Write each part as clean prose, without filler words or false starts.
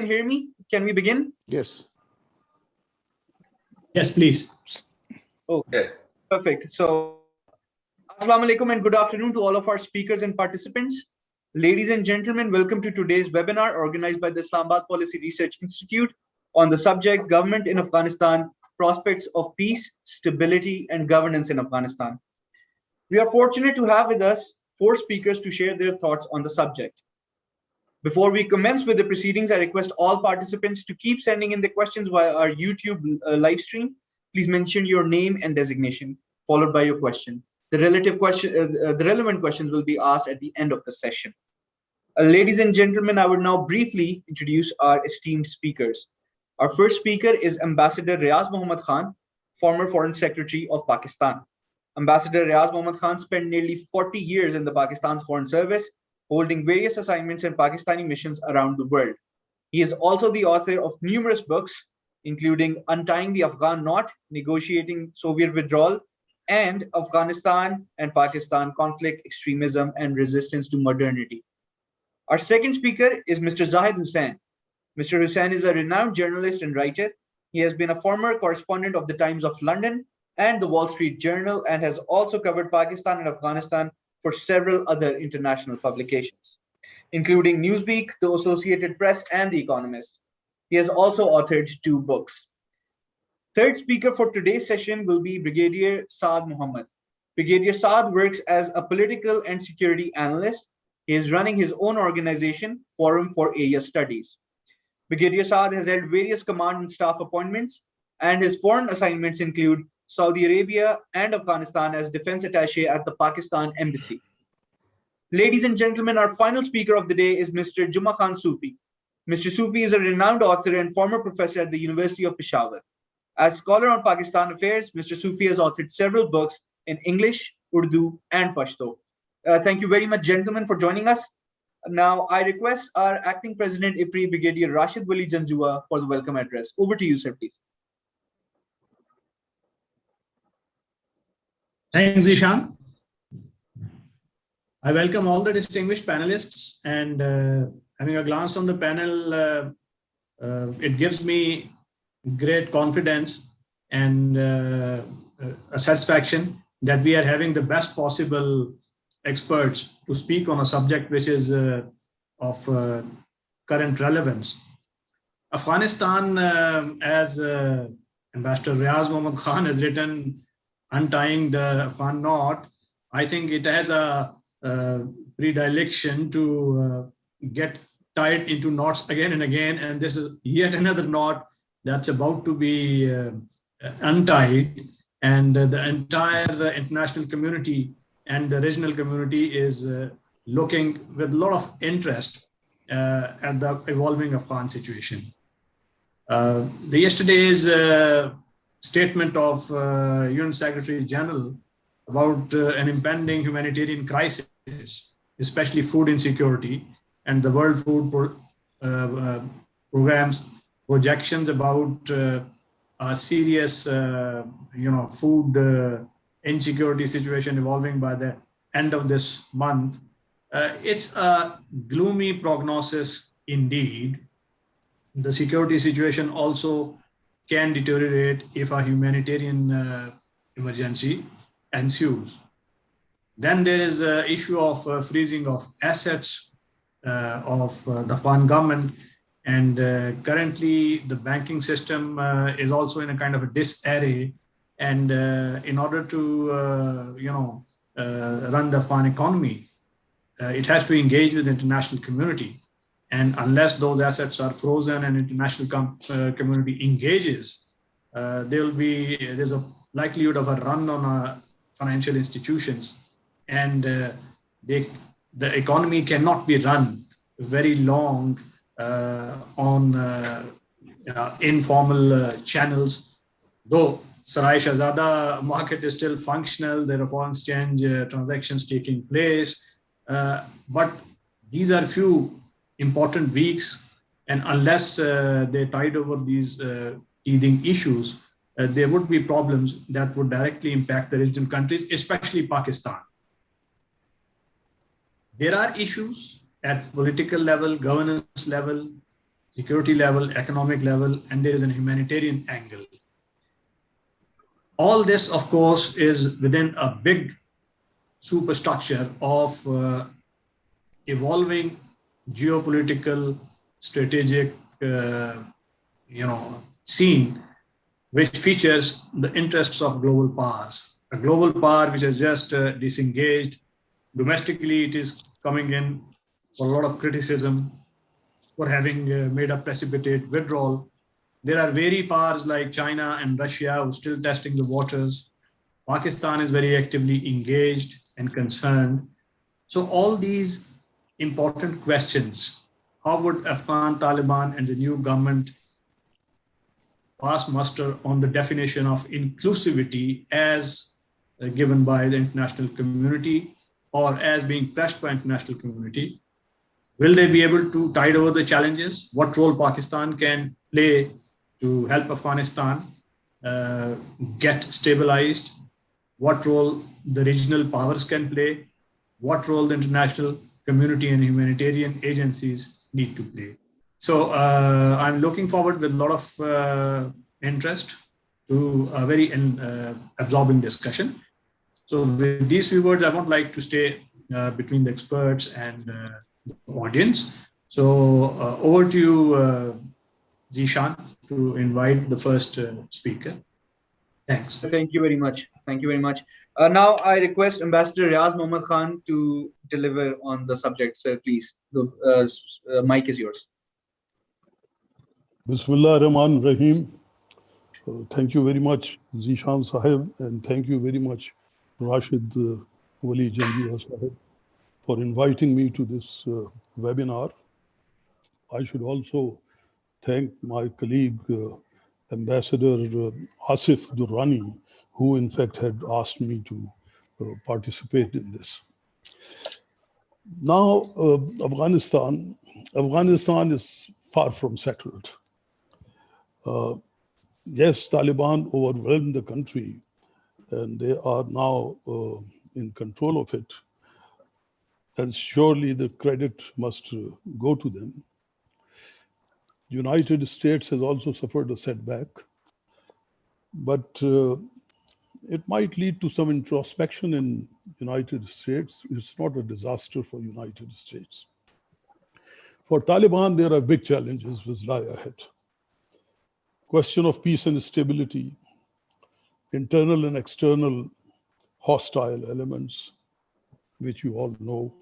Can hear me? Can we begin? Yes. Yes, please. Okay, perfect. So, Assalamu alaikum and good afternoon to all of our speakers and participants. Ladies and gentlemen, welcome to today's webinar organized by the Islamabad Policy Research Institute on the subject Government in Afghanistan, Prospects of Peace, Stability and Governance in Afghanistan. We are fortunate to have with us 4 speakers to share their thoughts on the subject. Before we commence with the proceedings, I request all participants to keep sending in the questions via our YouTube live stream. Please mention your name and designation, followed by your question. The relevant questions will be asked at the end of the session. Ladies and gentlemen, I will now briefly introduce our esteemed speakers. Our first speaker is Ambassador Riaz Mohammad Khan, former Foreign Secretary of Pakistan. Ambassador Riaz Mohammad Khan spent nearly 40 years in the Pakistan's Foreign Service, holding various assignments in Pakistani missions around the world. He is also the author of numerous books, including Untying the Afghan Knot, Negotiating Soviet Withdrawal, and Afghanistan and Pakistan Conflict, Extremism, and Resistance to Modernity. Our second speaker is Mr. Zahid Hussain. Mr. Hussain is a renowned journalist and writer. He has been a former correspondent of the Times of London and the Wall Street Journal and has also covered Pakistan and Afghanistan for several other international publications, including Newsweek, the Associated Press, and The Economist. He has also authored 2 books. Third speaker for today's session will be Brigadier Saad Muhammad. Brigadier Saad works as a political and security analyst. He is running his own organization, Forum for Area Studies. Brigadier Saad has held various command and staff appointments, and his foreign assignments include Saudi Arabia and Afghanistan as defense attaché at the Pakistan Embassy. Ladies and gentlemen, our final speaker of the day is Mr. Juma Khan Sufi. Mr. Sufi is a renowned author and former professor at the University of Peshawar. As scholar on Pakistan affairs, Mr. Sufi has authored several books in English, Urdu, and Pashto. Thank you very much, gentlemen, for joining us. Now, I request our acting president, IPRI, Brigadier Rashid Wali Janjua, for the welcome address. Over to you, sir, please. Thanks, Ishan. I welcome all the distinguished panelists, and having a glance on the panel, it gives me great confidence and a satisfaction that we are having the best possible experts to speak on a subject which is of current relevance. Afghanistan, as Ambassador Riaz Mohammad Khan has written, Untying the Afghan Knot, I think it has a predilection to get tied into knots again and again, and this is yet another knot that's about to be untied, and the entire international community and the regional community is looking with a lot of interest at the evolving Afghan situation. Yesterday's statement of UN Secretary General about an impending humanitarian crisis, especially food insecurity, and the World Food Program's projections about a serious, food insecurity situation evolving by the end of this month. It's a gloomy prognosis indeed. The security situation also can deteriorate if a humanitarian emergency ensues. Then there is an issue of freezing of assets of the Afghan government, and currently the banking system is also in a kind of a disarray, and in order to run the Afghan economy, it has to engage with the international community. And unless those assets are frozen and international community engages, there's a likelihood of a run on financial institutions, and the economy cannot be run very long on informal channels. Though Sarai Shahzada market is still functional, there are foreign exchange transactions taking place, but these are few important weeks, and unless they tide over these teething issues, there would be problems that would directly impact the regional countries, especially Pakistan. There are issues at political level, governance level, security level, economic level, and there is an humanitarian angle. All this, of course, is within a big superstructure of evolving geopolitical, strategic, scene, which features the interests of global powers. A global power which has just disengaged. Domestically, it is coming in for a lot of criticism for having made a precipitate withdrawal. There are very powers like China and Russia who are still testing the waters. Pakistan is very actively engaged and concerned. So all these important questions, how would Afghan Taliban and the new government pass muster on the definition of inclusivity as given by the international community or as being pressed by international community? Will they be able to tide over the challenges? What role Pakistan can play to help Afghanistan get stabilized? What role the regional powers can play? What role the international community and humanitarian agencies need to play? So I'm looking forward with a lot of interest to a very absorbing discussion. So with these few words, I won't like to stay between the experts and the audience. So over to you, Zishan, to invite the first speaker. Thanks. Thank you very much. Thank you very much. Now I request Ambassador Riaz Mohammad Khan to deliver on the subject. Sir, please, the mic is yours. Bismillah ar-Rahman Rahim. Thank you very much, Zishan Sahib, and thank you very much, Rashid Wali Janjua Sahib, for inviting me to this webinar. I should also thank my colleague, Ambassador Asif Durrani, who in fact had asked me to participate in this. Now, Afghanistan is far from settled. Yes, Taliban overwhelmed the country and they are now in control of it. And surely the credit must go to them. United States has also suffered a setback, but it might lead to some introspection in United States. It's not a disaster for United States. For Taliban, there are big challenges which lie ahead. Question of peace and stability, internal and external hostile elements, which you all know.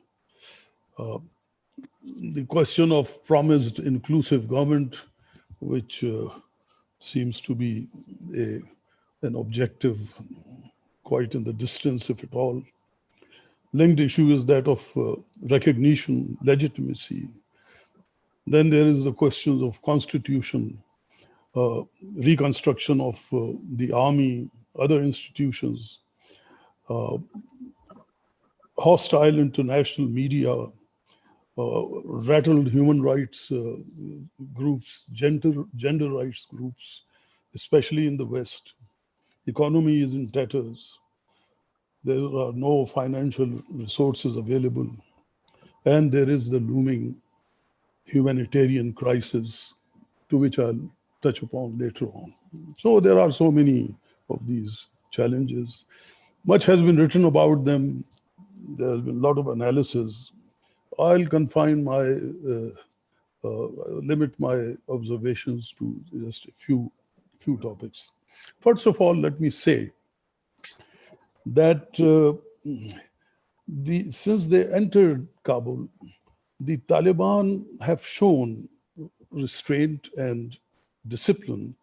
The question of promised inclusive government, which seems to be an objective quite in the distance, if at all. Linked issue is that of recognition, legitimacy. Then there is the questions of constitution, reconstruction of the army, other institutions, hostile international media, rattled human rights groups, gender rights groups, especially in the West. Economy is in tatters. There are no financial resources available. And there is the looming humanitarian crisis, to which I'll touch upon later on. So there are so many of these challenges. Much has been written about them. There has been a lot of analysis. I'll confine limit my observations to just a few topics. First of all, let me say that since they entered Kabul, the Taliban have shown restraint and discipline,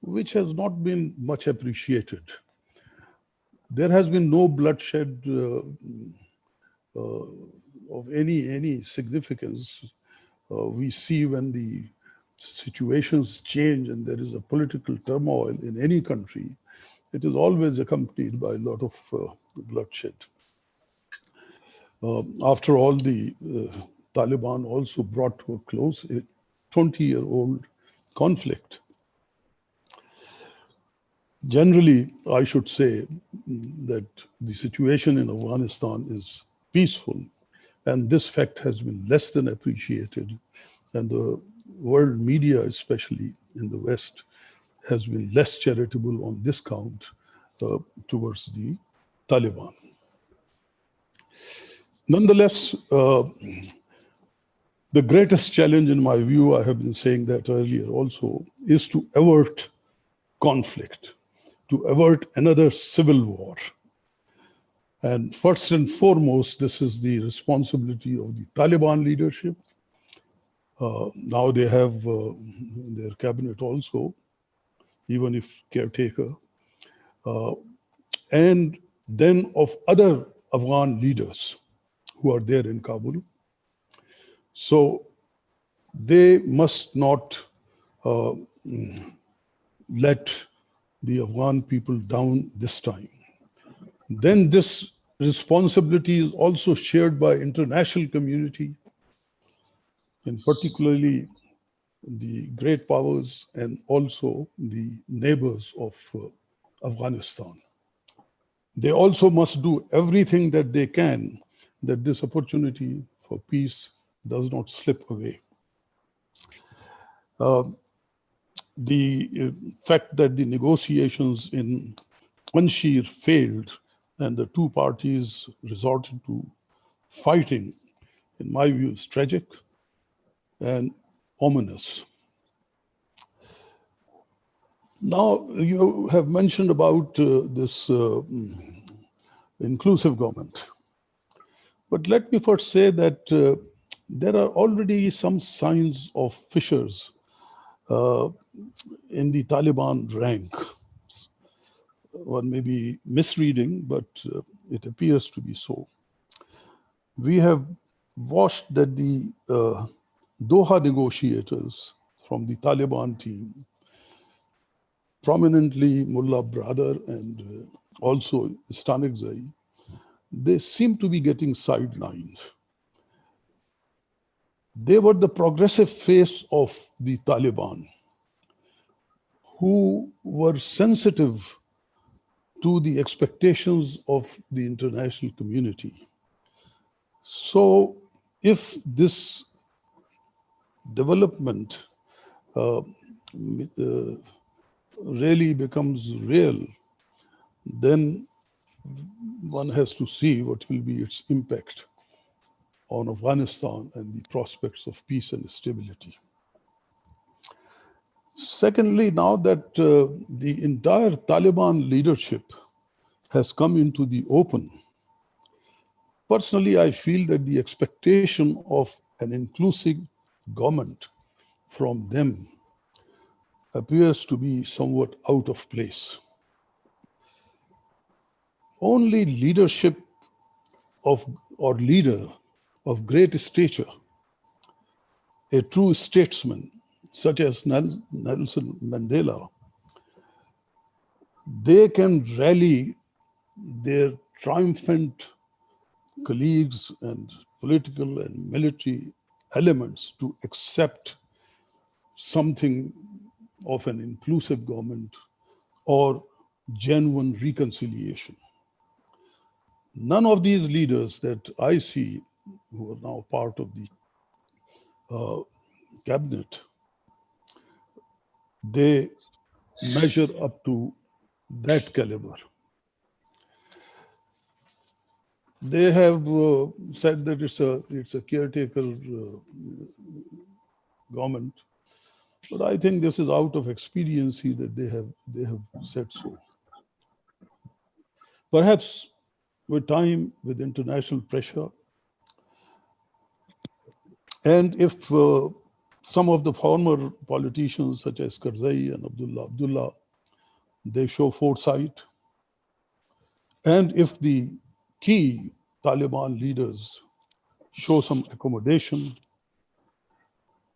which has not been much appreciated. There has been no bloodshed of any significance. We see when the situations change and there is a political turmoil in any country, it is always accompanied by a lot of bloodshed. After all, the Taliban also brought to a close a 20-year-old conflict. Generally, I should say that the situation in Afghanistan is peaceful, and this fact has been less than appreciated. And the world media, especially in the West, has been less charitable on this count towards the Taliban. Nonetheless, the greatest challenge in my view, I have been saying that earlier also, is to avert conflict, to avert another civil war. And first and foremost, this is the responsibility of the Taliban leadership. Now they have their cabinet also, even if caretaker, and then of other Afghan leaders who are there in Kabul. So they must not let the Afghan people down this time. Then this responsibility is also shared by international community, and particularly the great powers and also the neighbors of Afghanistan. They also must do everything that they can that this opportunity for peace does not slip away. The fact that the negotiations in Panjshir failed and the two parties resorted to fighting, in my view, is tragic and ominous. Now, you have mentioned about this inclusive government. But let me first say that there are already some signs of fissures in the Taliban rank. One may be misreading, but it appears to be so. We have watched that the Doha negotiators from the Taliban team, prominently Mullah Brother and also Islamic, they seem to be getting sidelined. They were the progressive face of the Taliban, who were sensitive to the expectations of the international community. So if this development really becomes real, then one has to see what will be its impact on Afghanistan and the prospects of peace and stability. Secondly, now that the entire Taliban leadership has come into the open, personally, I feel that the expectation of an inclusive government from them appears to be somewhat out of place. Only leadership or leader of great stature, a true statesman such as Nelson Mandela, they can rally their triumphant colleagues and political and military elements to accept something of an inclusive government or genuine reconciliation. None of these leaders that I see who are now part of the cabinet, they measure up to that caliber. They have said that it's a caretaker government, but I think this is out of expediency that they have said so. Perhaps with time, with international pressure, and if some of the former politicians such as Karzai and Abdullah, they show foresight, and if the key Taliban leaders show some accommodation,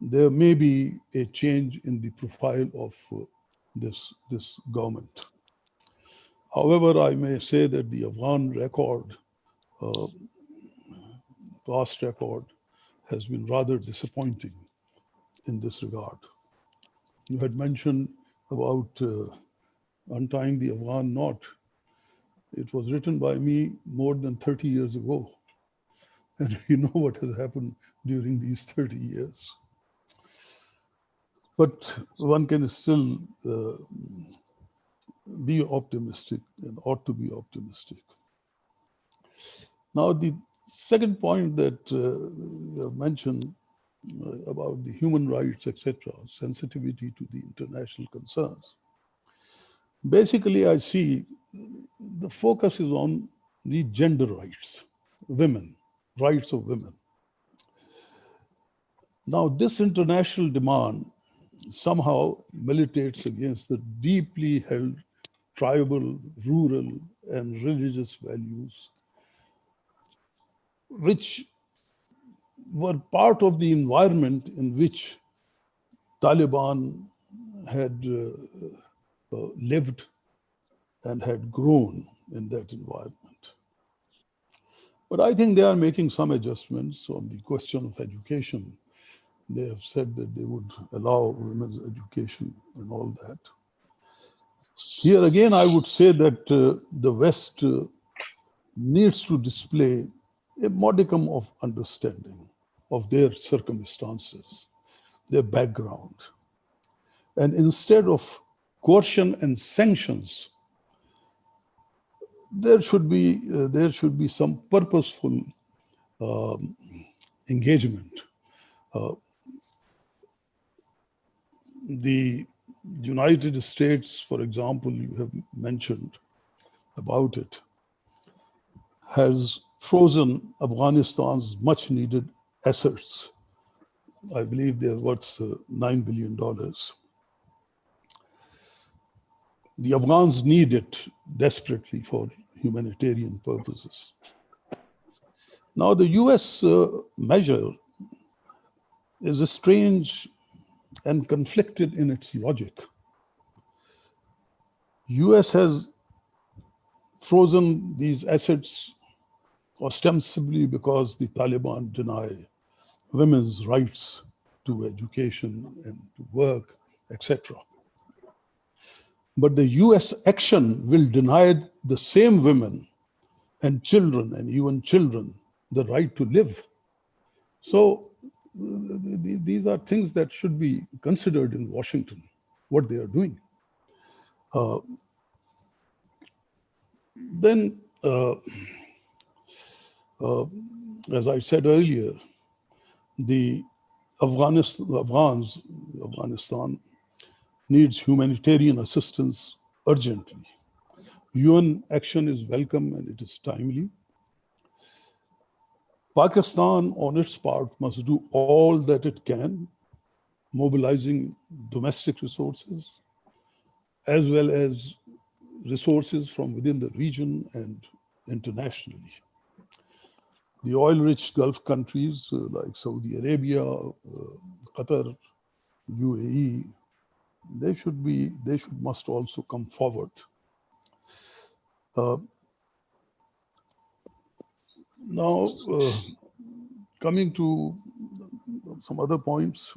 there may be a change in the profile of this government. However, I may say that the Afghan record, past record, has been rather disappointing in this regard. You had mentioned about untying the Afghan knot. It was written by me more than 30 years ago. And you know what has happened during these 30 years. But one can still be optimistic and ought to be optimistic. Now, the second point that you have mentioned about the human rights, etc., sensitivity to the international concerns. Basically, I see the focus is on the gender rights, women, rights of women. Now, this international demand somehow militates against the deeply held tribal, rural, and religious values, which were part of the environment in which Taliban had lived and had grown in that environment. But I think they are making some adjustments on the question of education. They have said that they would allow women's education and all that. Here again, I would say that the West needs to display a modicum of understanding of their circumstances, their background. And instead of coercion and sanctions, there should be some purposeful engagement. The United States, for example, you have mentioned about it, has frozen Afghanistan's much needed assets. I believe they're worth $9 billion. The Afghans need it desperately for humanitarian purposes. Now, the US measure is strange and conflicted in its logic. US has frozen these assets ostensibly because the Taliban deny women's rights to education and to work, etc. But the US action will deny the same women and children, and even children, the right to live. So these are things that should be considered in Washington, what they are doing. Then, as I said earlier, the Afghanistan needs humanitarian assistance urgently. UN action is welcome and it is timely. Pakistan, on its part, must do all that it can, mobilizing domestic resources, as well as resources from within the region and internationally. The oil-rich Gulf countries like Saudi Arabia, Qatar, UAE, they must also come forward. Now, coming to some other points,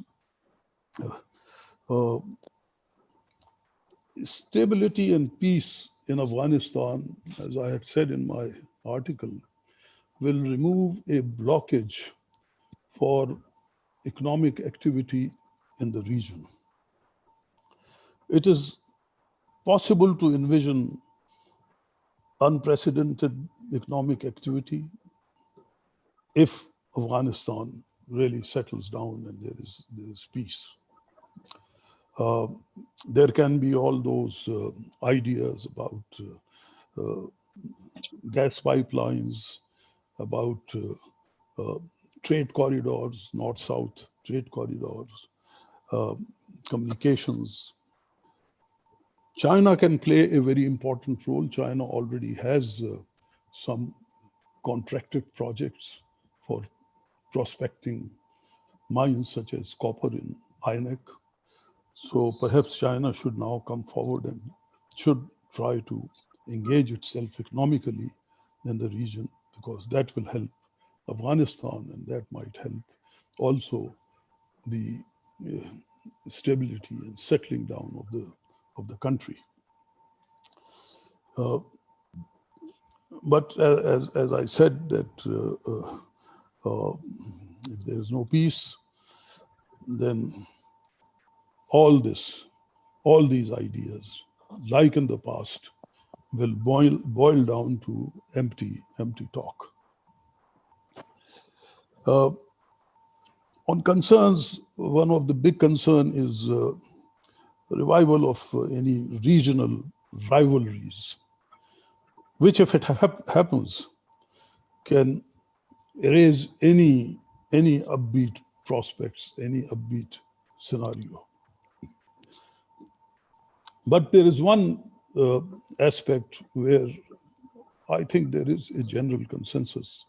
stability and peace in Afghanistan, as I had said in my article, will remove a blockage for economic activity in the region. It is possible to envision unprecedented economic activity if Afghanistan really settles down and there is peace. There can be all those ideas about gas pipelines, about trade corridors, north-south trade corridors, communications. China can play a very important role. China already has some contracted projects for prospecting mines such as copper in INEC. So perhaps China should now come forward and should try to engage itself economically in the region, because that will help Afghanistan and that might help also the stability and settling down of the country. But as I said, that if there is no peace, then all these ideas, like in the past, will boil down to empty talk. On concerns, one of the big concern is revival of any regional rivalries, which, if it happens, can erase any upbeat prospects, any upbeat scenario. But there is one aspect where I think there is a general consensus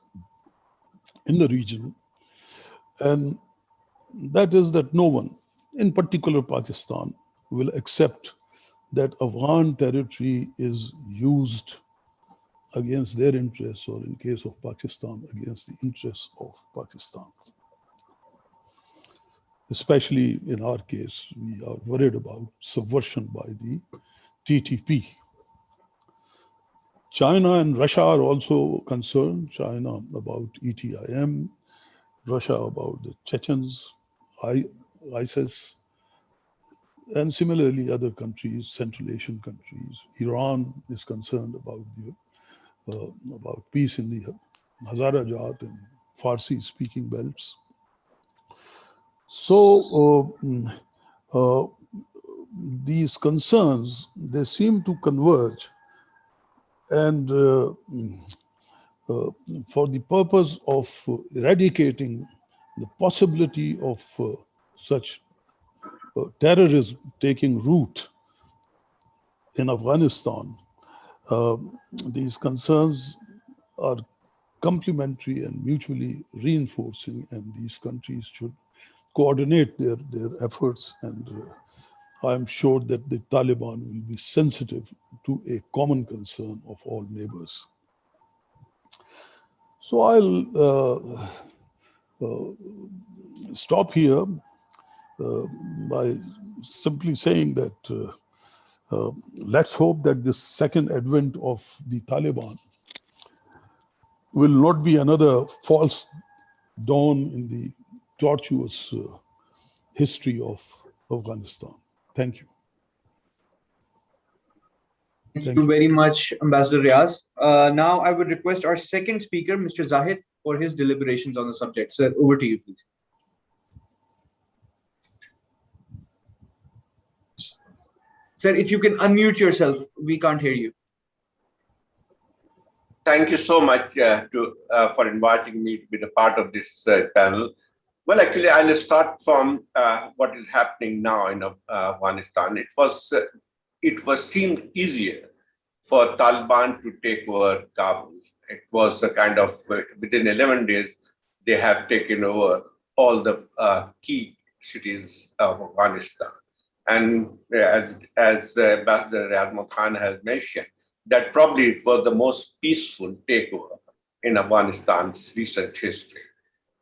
in the region, and that is that no one, in particular Pakistan, will accept that Afghan territory is used against their interests, or in case of Pakistan, against the interests of Pakistan. Especially in our case, we are worried about subversion by the TTIP. China and Russia are also concerned. China about ETIM, Russia about the Chechens, ISIS, and similarly other countries, Central Asian countries. Iran is concerned about peace in the Hazarajat and Farsi-speaking belts. So these concerns, they seem to converge, and for the purpose of eradicating the possibility of such terrorism taking root in Afghanistan, these concerns are complementary and mutually reinforcing, and these countries should coordinate their efforts, and I'm sure that the Taliban will be sensitive to a common concern of all neighbors. So I'll stop here by simply saying that let's hope that this second advent of the Taliban will not be another false dawn in the tortuous history of Afghanistan. Thank you. Thank you very much, Ambassador Riaz. Now I would request our second speaker, Mr. Zahid, for his deliberations on the subject. Sir, over to you, please. Sir, if you can unmute yourself, we can't hear you. Thank you so much for inviting me to be the part of this panel. Well, actually, I'll start from what is happening now in Afghanistan. It was seemed easier for Taliban to take over Kabul. It was a kind of, within 11 days, they have taken over all the key cities of Afghanistan. And as Ambassador Riaz Khan has mentioned, that probably it was the most peaceful takeover in Afghanistan's recent history.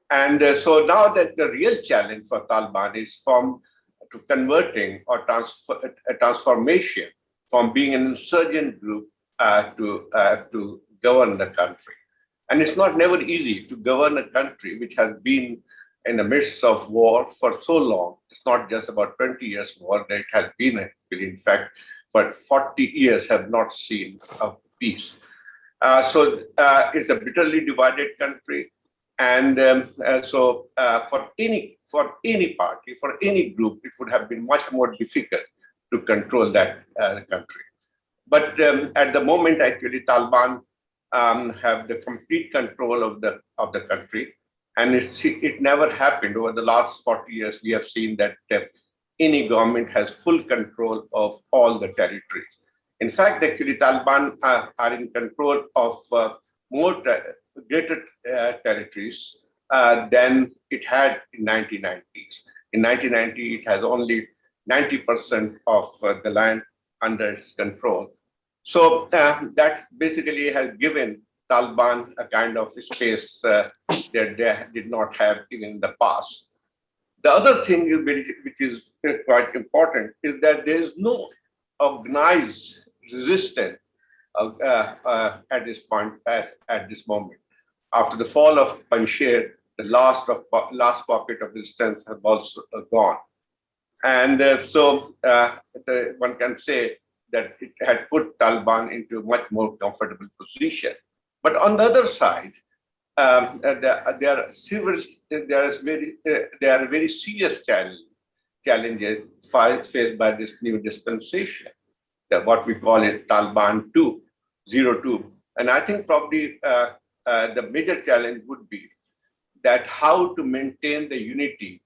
And so now that the real challenge for Taliban is to converting or a transformation from being an insurgent group to govern the country. And it's never easy to govern a country which has been in the midst of war for so long. It's not just about 20 years war, that it has been, in fact, for 40 years have not seen a peace. So it's a bitterly divided country. And so for any party, for any group, it would have been much more difficult to control that country. But at the moment, actually, Taliban have the complete control of the country. And it never happened over the last 40 years. We have seen that any government has full control of all the territories. In fact, actually, Taliban are in control of greater territories than it had in 1990s. In 1990, it has only 90% of the land under its control. So that basically has given Taliban a kind of space that they did not have even in the past. The other thing which is quite important is that there is no organized resistance at this point, at this moment. After the fall of Panjshir, the last pocket of resistance have also gone. And one can say that it had put Taliban into a much more comfortable position. But on the other side, there are very serious challenges faced by this new dispensation, what we call it Taliban 2.02. And I think probably the major challenge would be that how to maintain the unity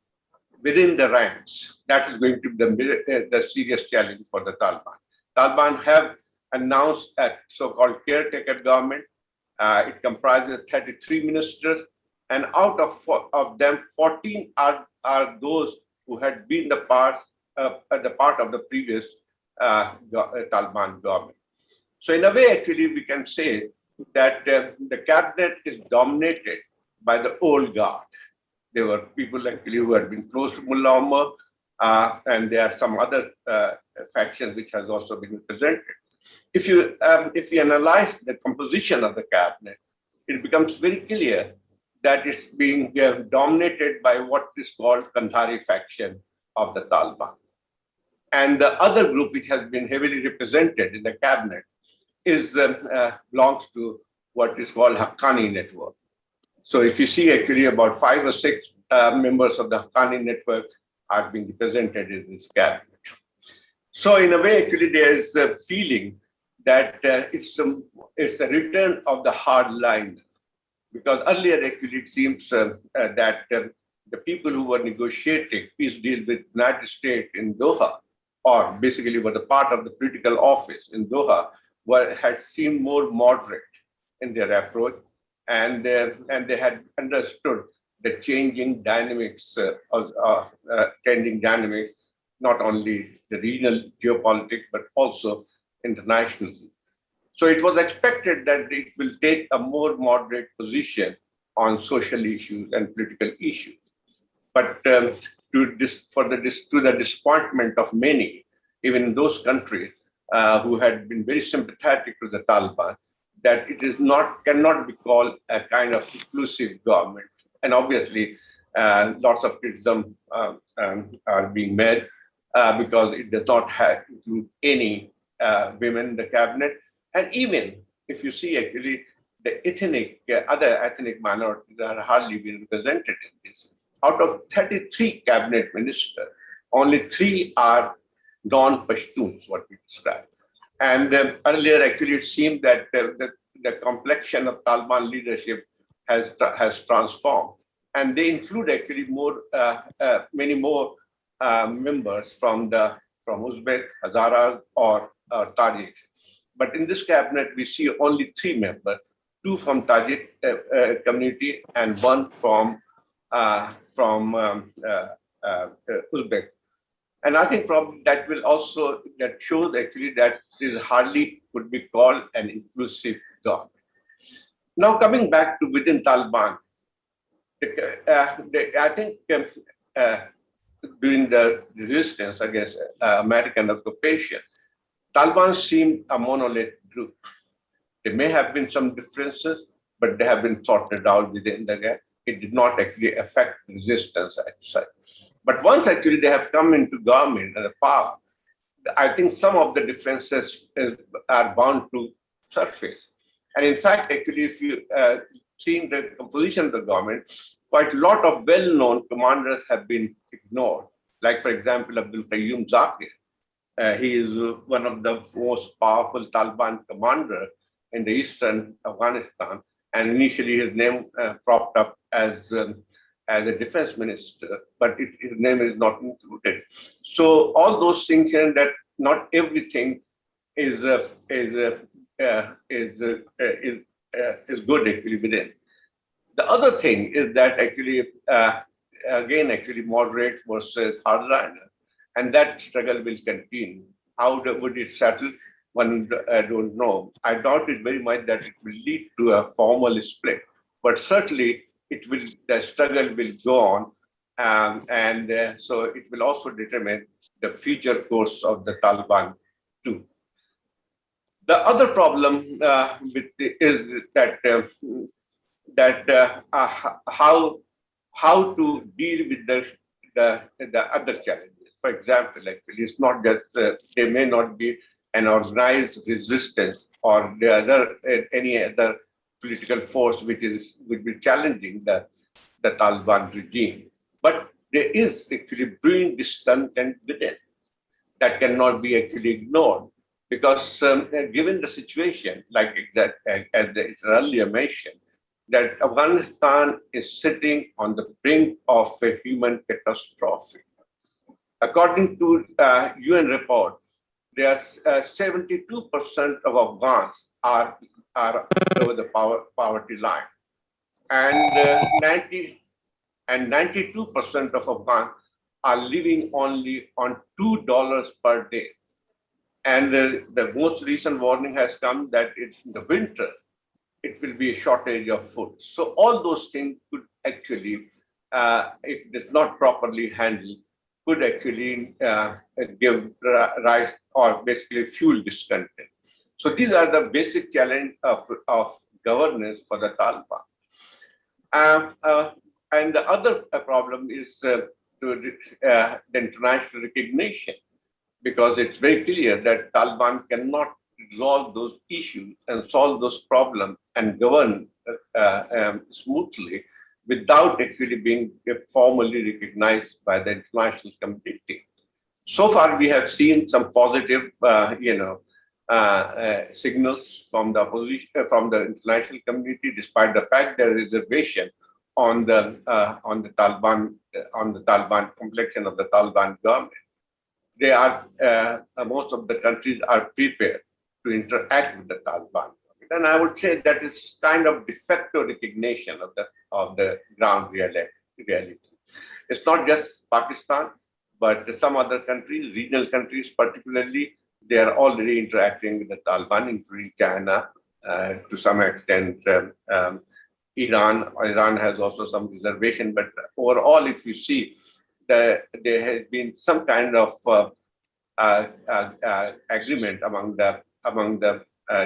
within the ranks. That is going to be the serious challenge for the Taliban. Taliban have announced a so-called caretaker government. It comprises 33 ministers, and out of them, 14 are those who had been the part of the previous Taliban government. So in a way, actually, we can say that the cabinet is dominated by the old guard. There were people actually who had been close to Mullah Omar, and there are some other factions which has also been represented. If you analyze the composition of the cabinet, it becomes very clear that it's being dominated by what is called Kandhari faction of the Taliban. And the other group which has been heavily represented in the cabinet belongs to what is called Haqqani network. So if you see actually about 5 or 6 members of the Haqqani network are being represented in this cabinet. So in a way, actually, there is a feeling that it's a return of the hardline, because earlier actually it seems that the people who were negotiating peace deals with the United States in Doha, or basically were the part of the political office in Doha, had seemed more moderate in their approach, and they had understood the changing dynamics, not only the regional geopolitics, but also internationally. So it was expected that it will take a more moderate position on social issues and political issues. But to the disappointment of many, even in those countries who had been very sympathetic to the Taliban, that it cannot be called a kind of inclusive government. And obviously, lots of criticism are being made because it does not include any women in the cabinet. And even if you see actually the other ethnic minorities are hardly being represented in this. Out of 33 cabinet ministers, only 3 are non-Pashtuns, what we describe. And earlier, actually, it seemed that the complexion of Taliban leadership has transformed, and they include actually many more members from Uzbek, Hazaras, or Tajiks. But in this cabinet, we see only 3 members: 2 from Tajik community and 1 from Uzbek. And I think probably that shows actually that this hardly could be called an inclusive government. Now coming back to within Taliban, I think during the resistance against American occupation, Taliban seemed a monolith group. There may have been some differences, but they have been sorted out within the gap. It did not actually affect resistance as such. But once actually they have come into government and power, I think some of the differences are bound to surface. And in fact, actually, if you see the composition of the government, quite a lot of well-known commanders have been ignored. Like, for example, Abdul Qayyum Zakir. He is one of the most powerful Taliban commander in the eastern Afghanistan. And initially his name propped up as a defense minister, but his name is not included. So all those things, and that not everything is good actually within. The other thing is that actually, again, actually moderate versus hardliner, and that struggle will continue. How would it settle? One, I don't know. I doubt it very much that it will lead to a formal split, but certainly the struggle will go on, and so it will also determine the future course of the Taliban too. The other problem is that how to deal with the other challenges. For example, actually, it's not just there may not be an organized resistance or any other political force which would be challenging the Taliban regime, but there is actually brewing discontent within that cannot be actually ignored. Because given the situation, like that, as earlier mentioned, that Afghanistan is sitting on the brink of a human catastrophe. According to UN report, there are 72% of Afghans are below the poverty line, and 92% of Afghans are living only on $2 per day. And the most recent warning has come that in the winter, it will be a shortage of food. So all those things could actually, if it is not properly handled, could actually give rise or basically fuel discontent. So these are the basic challenge of governance for the Taliban. And the other problem is the international recognition, because it's very clear that Taliban cannot resolve those issues and solve those problems and govern smoothly without actually being formally recognized by the international community. So far, we have seen some positive, signals from the opposition, from the international community, despite the fact there is reservation on the Taliban complexion of the Taliban government. They are most of the countries are prepared to interact with the Taliban, and I would say that is kind of de facto recognition of the ground reality. It's not just Pakistan, but some other countries, regional countries particularly, they are already interacting with the Taliban, including China, to some extent. Iran has also some reservation, but overall, if you see, there has been some kind of agreement among the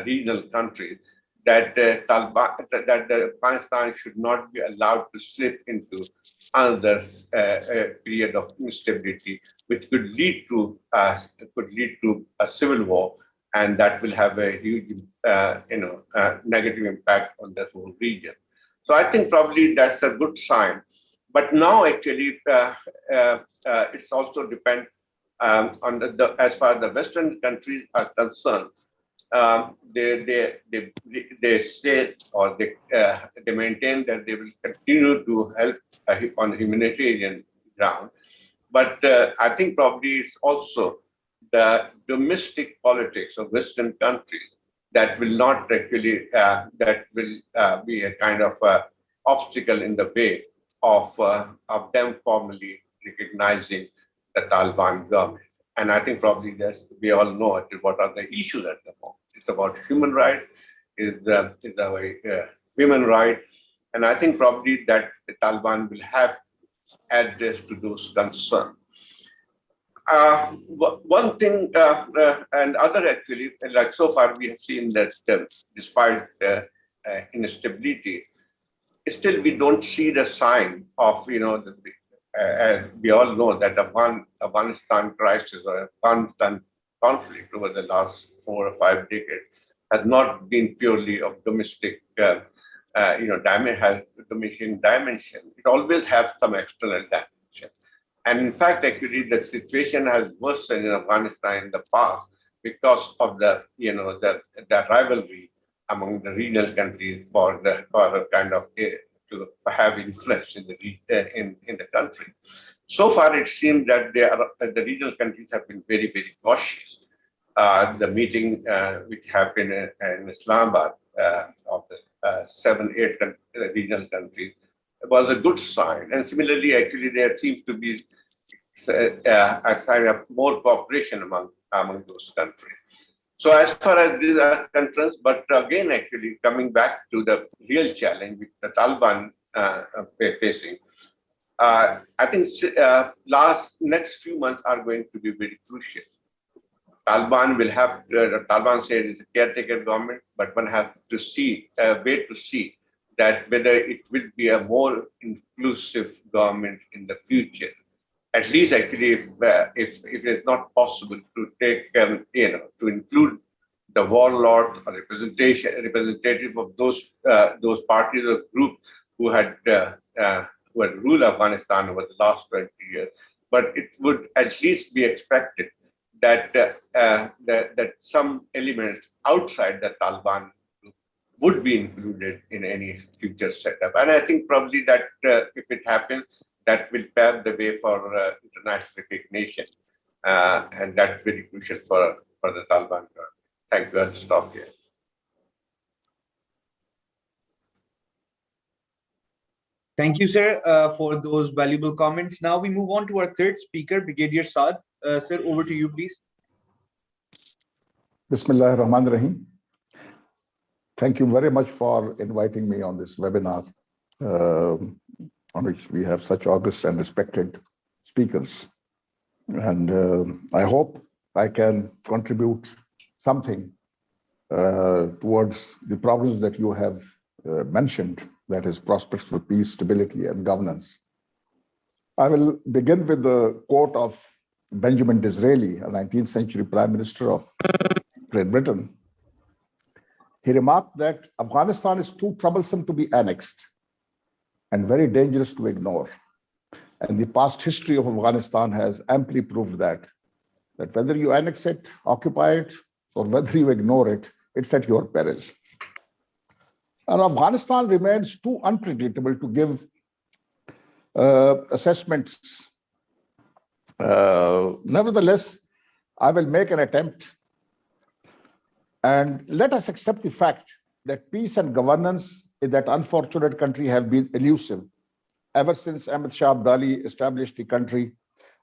regional countries that Afghanistan should not be allowed to slip into another period of instability, which could lead to a civil war, and that will have a huge negative impact on the whole region. So I think probably that's a good sign. But now actually it's also depend on as far as the Western countries are concerned. They say or they maintain that they will continue to help on humanitarian ground. But I think probably it's also the domestic politics of Western countries that will not actually be a kind of obstacle in the way of them formally recognizing the Taliban government. And I think probably we all know what are the issues at the moment. It's about human rights, is women rights, and I think probably that the Taliban will have address to those concerns. One thing and other actually, like so far we have seen that despite instability, still we don't see the sign of, as we all know that Afghanistan crisis or Afghanistan conflict over the last 4 or 5 decades has not been purely of domestic, dimension. It always has some external dimension. And in fact, actually, the situation has worsened in Afghanistan in the past because of the rivalry among the regional countries for a kind of to have influence in the country. So far, it seems that the regional countries have been very, very cautious. The meeting which happened in Islamabad of the 7-8 regional countries was a good sign. And similarly, actually, there seems to be a sign of more cooperation among those countries. So as far as these are concerned, but again, actually, coming back to the real challenge which the Taliban facing, I think next few months are going to be very crucial. Taliban will have, the Taliban said it's a caretaker government, but one has to wait to see that whether it will be a more inclusive government in the future. at least actually if it's not possible to take, to include the warlord or representative of those parties or groups who had ruled Afghanistan over the last 20 years. But it would at least be expected that that some elements outside the Taliban group would be included in any future setup. And I think probably that if it happens, that will pave the way for international recognition, and that's very crucial for the Taliban. Thank you. I'll stop here. Thank you, sir, for those valuable comments. Now we move on to our third speaker, Brigadier Saad. Sir, over to you, please. Bismillah ar-Rahman ar-Rahim. Thank you very much for inviting me on this webinar, on which we have such august and respected speakers. And I hope I can contribute something towards the problems that you have mentioned, that is prospects for peace, stability, and governance. I will begin with the quote of Benjamin Disraeli, a 19th century Prime Minister of Great Britain. He remarked that Afghanistan is too troublesome to be annexed and very dangerous to ignore. And the past history of Afghanistan has amply proved that whether you annex it, occupy it, or whether you ignore it, it's at your peril. And Afghanistan remains too unpredictable to give assessments. Nevertheless, I will make an attempt, and let us accept the fact that peace and governance in that unfortunate country have been elusive ever since Ahmed Shah Abdali established the country,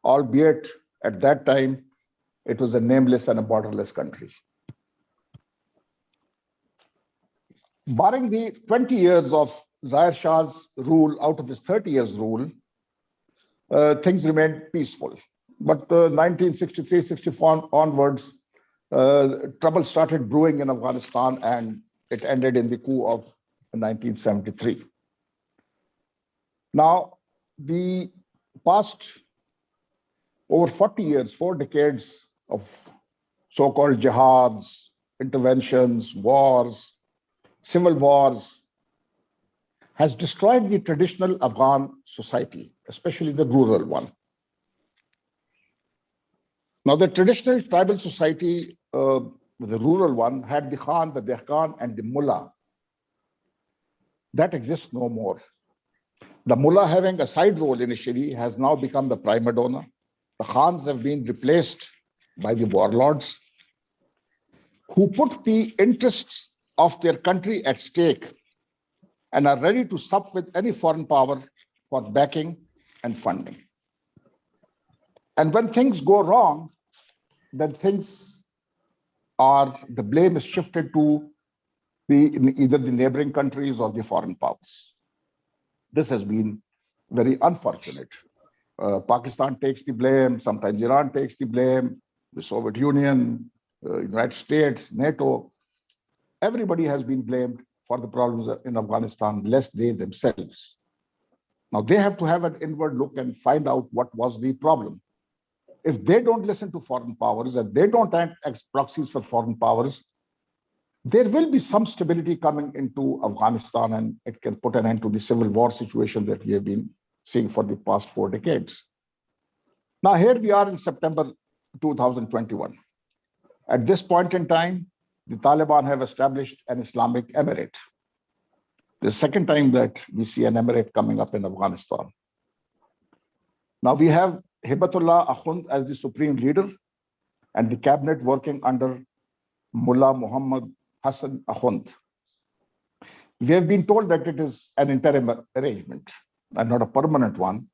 albeit at that time it was a nameless and a borderless country. Barring the 20 years of Zahir Shah's rule out of his 30 years rule, things remained peaceful. But 1963-64 onwards, trouble started brewing in Afghanistan, and it ended in the coup of 1973. Now, the past over 40 years, 4 decades of so-called jihads, interventions, wars, civil wars, has destroyed the traditional Afghan society, especially the rural one. Now, the traditional tribal society, the rural one, had the Khan, the Dehqan, and the Mullah. That exists no more. The Mullah, having a side role initially, has now become the prima donna. The Khans have been replaced by the warlords, who put the interests of their country at stake and are ready to sup with any foreign power for backing and funding. And when things go wrong, then the blame is shifted to either the neighboring countries or the foreign powers. This has been very unfortunate. Pakistan takes the blame, sometimes Iran takes the blame, the Soviet Union, United States, NATO. Everybody has been blamed for the problems in Afghanistan, less they themselves. Now they have to have an inward look and find out what was the problem. If they don't listen to foreign powers and they don't act as proxies for foreign powers, there will be some stability coming into Afghanistan, and it can put an end to the civil war situation that we have been seeing for the past 4 decades. Now here we are in September 2021. At this point in time, the Taliban have established an Islamic emirate. The second time that we see an emirate coming up in Afghanistan. Now we have Hibatullah Akhund as the supreme leader and the cabinet working under Mullah Muhammad Hassan Akhund. We have been told that it is an interim arrangement and not a permanent one.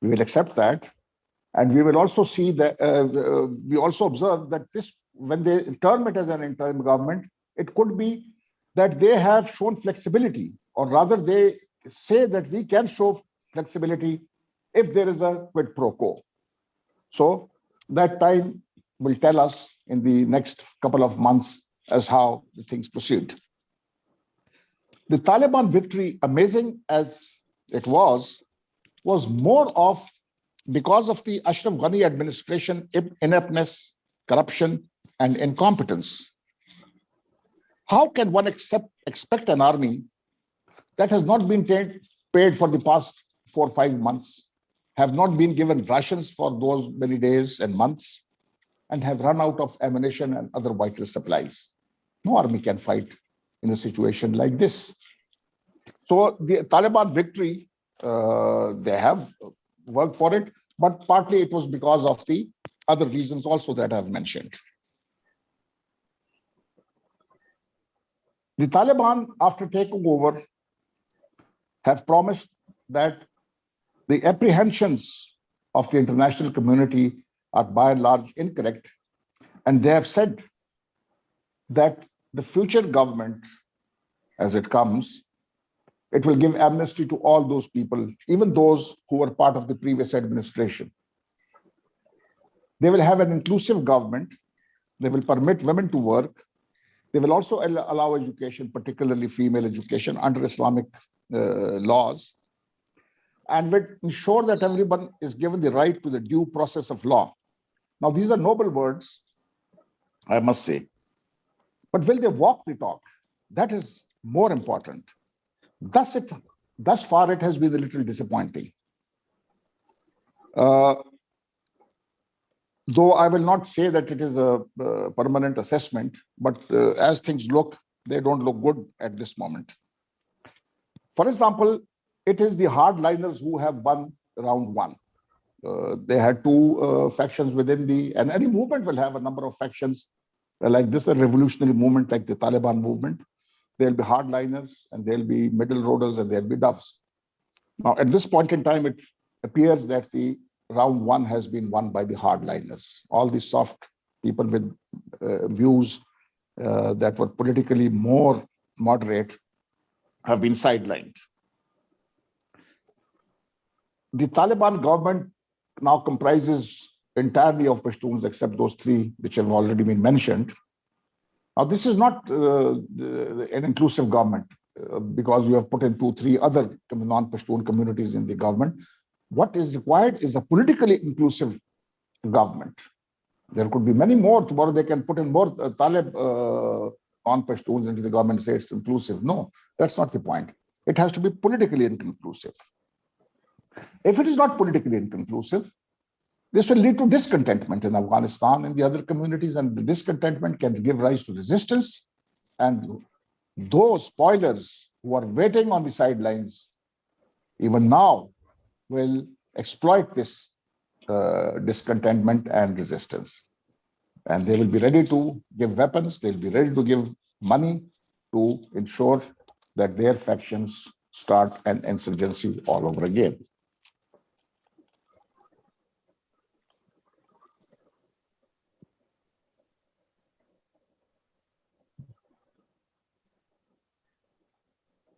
We will accept that. And we will also see that, we also observe that this, when they term it as an interim government, it could be that they have shown flexibility, or rather they say that we can show flexibility if there is a quid pro quo. So that time will tell us in the next couple of months as how the things proceed. The Taliban victory, amazing as it was more of because of the Ashraf Ghani administration ineptness, corruption, and incompetence. How can one expect an army that has not been paid for the past 4 or 5 months, have not been given rations for those many days and months, and have run out of ammunition and other vital supplies? No army can fight in a situation like this. So the Taliban victory, they have worked for it, but partly it was because of the other reasons also that I've mentioned. The Taliban, after taking over, have promised that the apprehensions of the international community are by and large incorrect. And they have said that the future government, as it comes, it will give amnesty to all those people, even those who were part of the previous administration. They will have an inclusive government. They will permit women to work. They will also allow education, particularly female education, under Islamic laws, and will ensure that everyone is given the right to the due process of law. Now, these are noble words, I must say. But will they walk the talk? That is more important. Thus far, it has been a little disappointing. Though I will not say that it is a permanent assessment, but as things look, they don't look good at this moment. For example, it is the hardliners who have won round one. They had two factions within and any movement will have a number of factions like this, a revolutionary movement like the Taliban movement. There'll be hardliners and there'll be middle roaders and there'll be doves. Now, at this point in time, it appears that the round one has been won by the hardliners. All the soft people with views that were politically more moderate have been sidelined. The Taliban government now comprises entirely of Pashtuns, except those 3 which have already been mentioned. Now, this is not an inclusive government because you have put in 2, 3 other non-Pashtun communities in the government. What is required is a politically inclusive government. There could be many more. Tomorrow they can put in more Talib non-Pashtuns into the government and say it's inclusive. No, that's not the point. It has to be politically inconclusive. If it is not politically inconclusive, this will lead to discontentment in Afghanistan and the other communities, and the discontentment can give rise to resistance. And those spoilers who are waiting on the sidelines, even now, will exploit this discontentment and resistance. And they will be ready to give weapons, they'll be ready to give money to ensure that their factions start an insurgency all over again.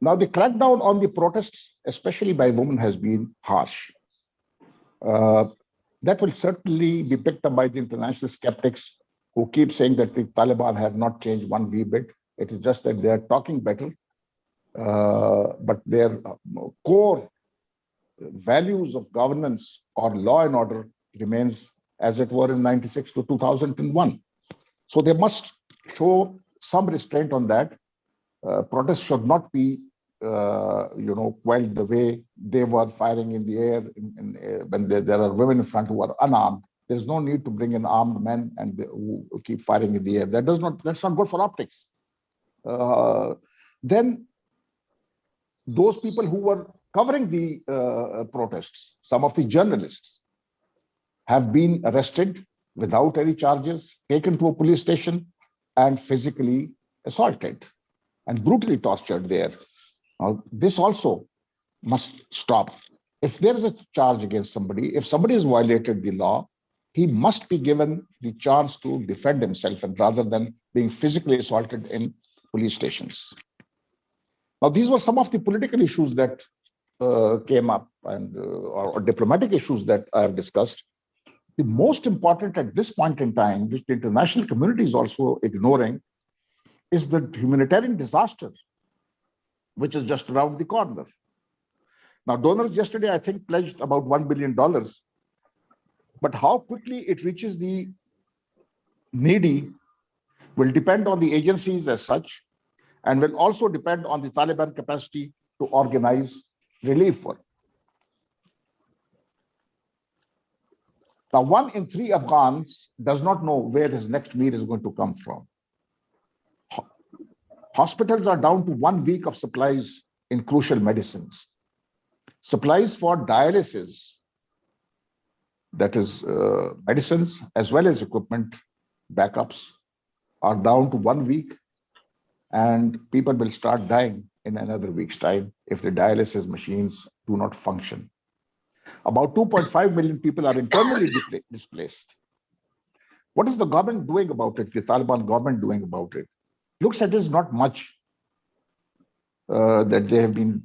Now, the crackdown on the protests, especially by women, has been harsh. That will certainly be picked up by the international skeptics who keep saying that the Taliban have not changed one wee bit. It is just that they are talking better, but their core values of governance or law and order remains as it were in 96 to 2001. So they must show some restraint on that. Protests should not be quelled the way they were firing in the air when there are women in front who are unarmed. There's no need to bring in armed men and who keep firing in the air. That's not good for optics. Then those people who were covering the protests, some of the journalists, have been arrested without any charges, taken to a police station, and physically assaulted and brutally tortured there. Now, this also must stop. If there is a charge against somebody, if somebody has violated the law, he must be given the chance to defend himself, and rather than being physically assaulted in police stations. Now, these were some of the political issues that came up and or diplomatic issues that I have discussed. The most important at this point in time, which the international community is also ignoring, is the humanitarian disaster, which is just around the corner. Now, donors yesterday, I think, pledged about $1 billion But how quickly it reaches the needy will depend on the agencies as such, and will also depend on the Taliban capacity to organize relief work. Now, 1 in 3 Afghans does not know where his next meal is going to come from. Hospitals are down to 1 week of supplies in crucial medicines. Supplies for dialysis, that is medicines, as well as equipment backups, are down to 1 week, and people will start dying in another week's time if the dialysis machines do not function. About 2.5 million people are internally displaced. What is the government doing about it, the Taliban government doing about it? Looks at it as not much that they have been,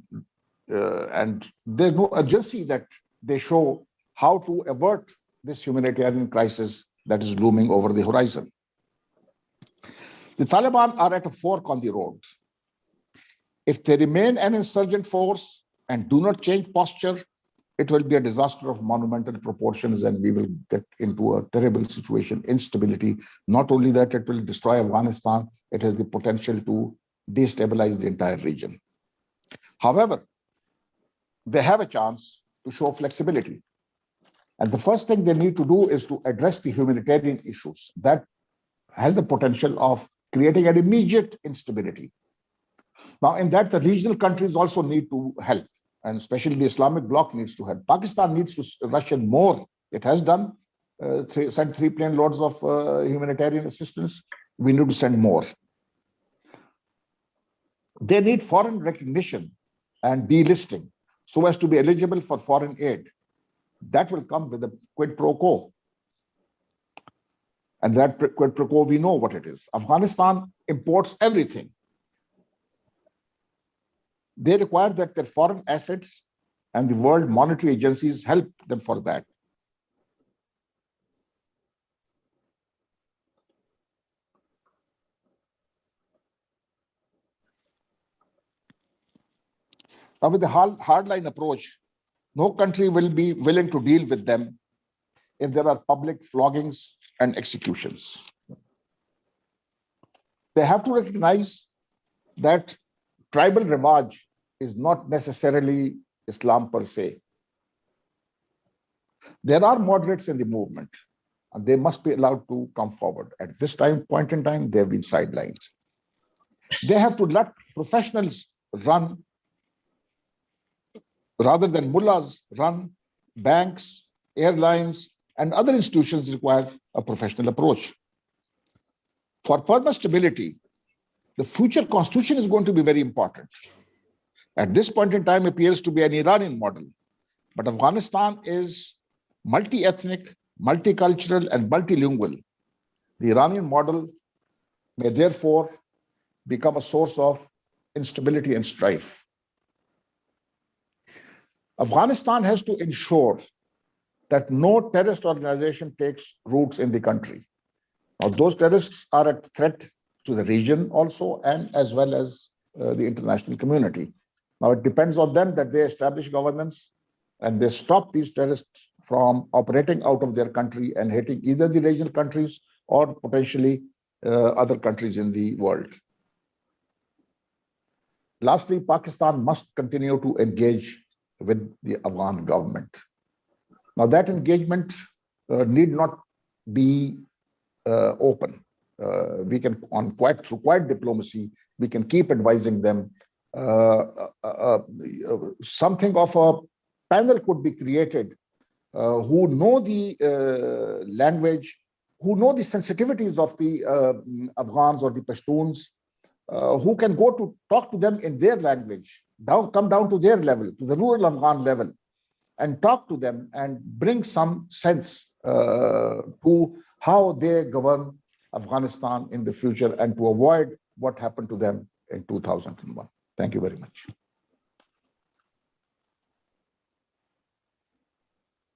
and there's no urgency that they show how to avert this humanitarian crisis that is looming over the horizon. The Taliban are at a fork on the road. If they remain an insurgent force and do not change posture, it will be a disaster of monumental proportions, and we will get into a terrible situation, instability. Not only that, it will destroy Afghanistan, it has the potential to destabilize the entire region. However, they have a chance to show flexibility. And the first thing they need to do is to address the humanitarian issues that has the potential of creating an immediate instability. Now, in that, the regional countries also need to help, and especially the Islamic bloc needs to help. Pakistan needs to rush in more. It has done, sent 3 plane loads of humanitarian assistance. We need to send more. They need foreign recognition and delisting so as to be eligible for foreign aid. That will come with a quid pro quo. And that quid pro quo, we know what it is. Afghanistan imports everything. They require that their foreign assets and the world monetary agencies help them for that. Now, with the hardline approach, no country will be willing to deal with them if there are public floggings and executions. They have to recognize that tribal rivaj is not necessarily Islam per se. There are moderates in the movement, and they must be allowed to come forward. At this point in time, they have been sidelined. They have to let professionals run rather than mullahs run. Banks, airlines, and other institutions require a professional approach. For permanent stability, the future constitution is going to be very important. At this point in time, appears to be an Iranian model, but Afghanistan is multi-ethnic, multicultural, and multilingual. The Iranian model may therefore become a source of instability and strife. Afghanistan has to ensure that no terrorist organization takes roots in the country. Now, those terrorists are a threat to the region also, and as well as the international community. Now, it depends on them that they establish governance and they stop these terrorists from operating out of their country and hitting either the regional countries or potentially other countries in the world. Lastly, Pakistan must continue to engage with the Afghan government. Now, that engagement need not be open. We can, through quiet diplomacy, we can keep advising them. Something of a panel could be created who know the language, who know the sensitivities of the Afghans or the Pashtuns, who can go to talk to them in their language, come down to their level, to the rural Afghan level, and talk to them and bring some sense to how they govern Afghanistan in the future and to avoid what happened to them in 2001. Thank you very much.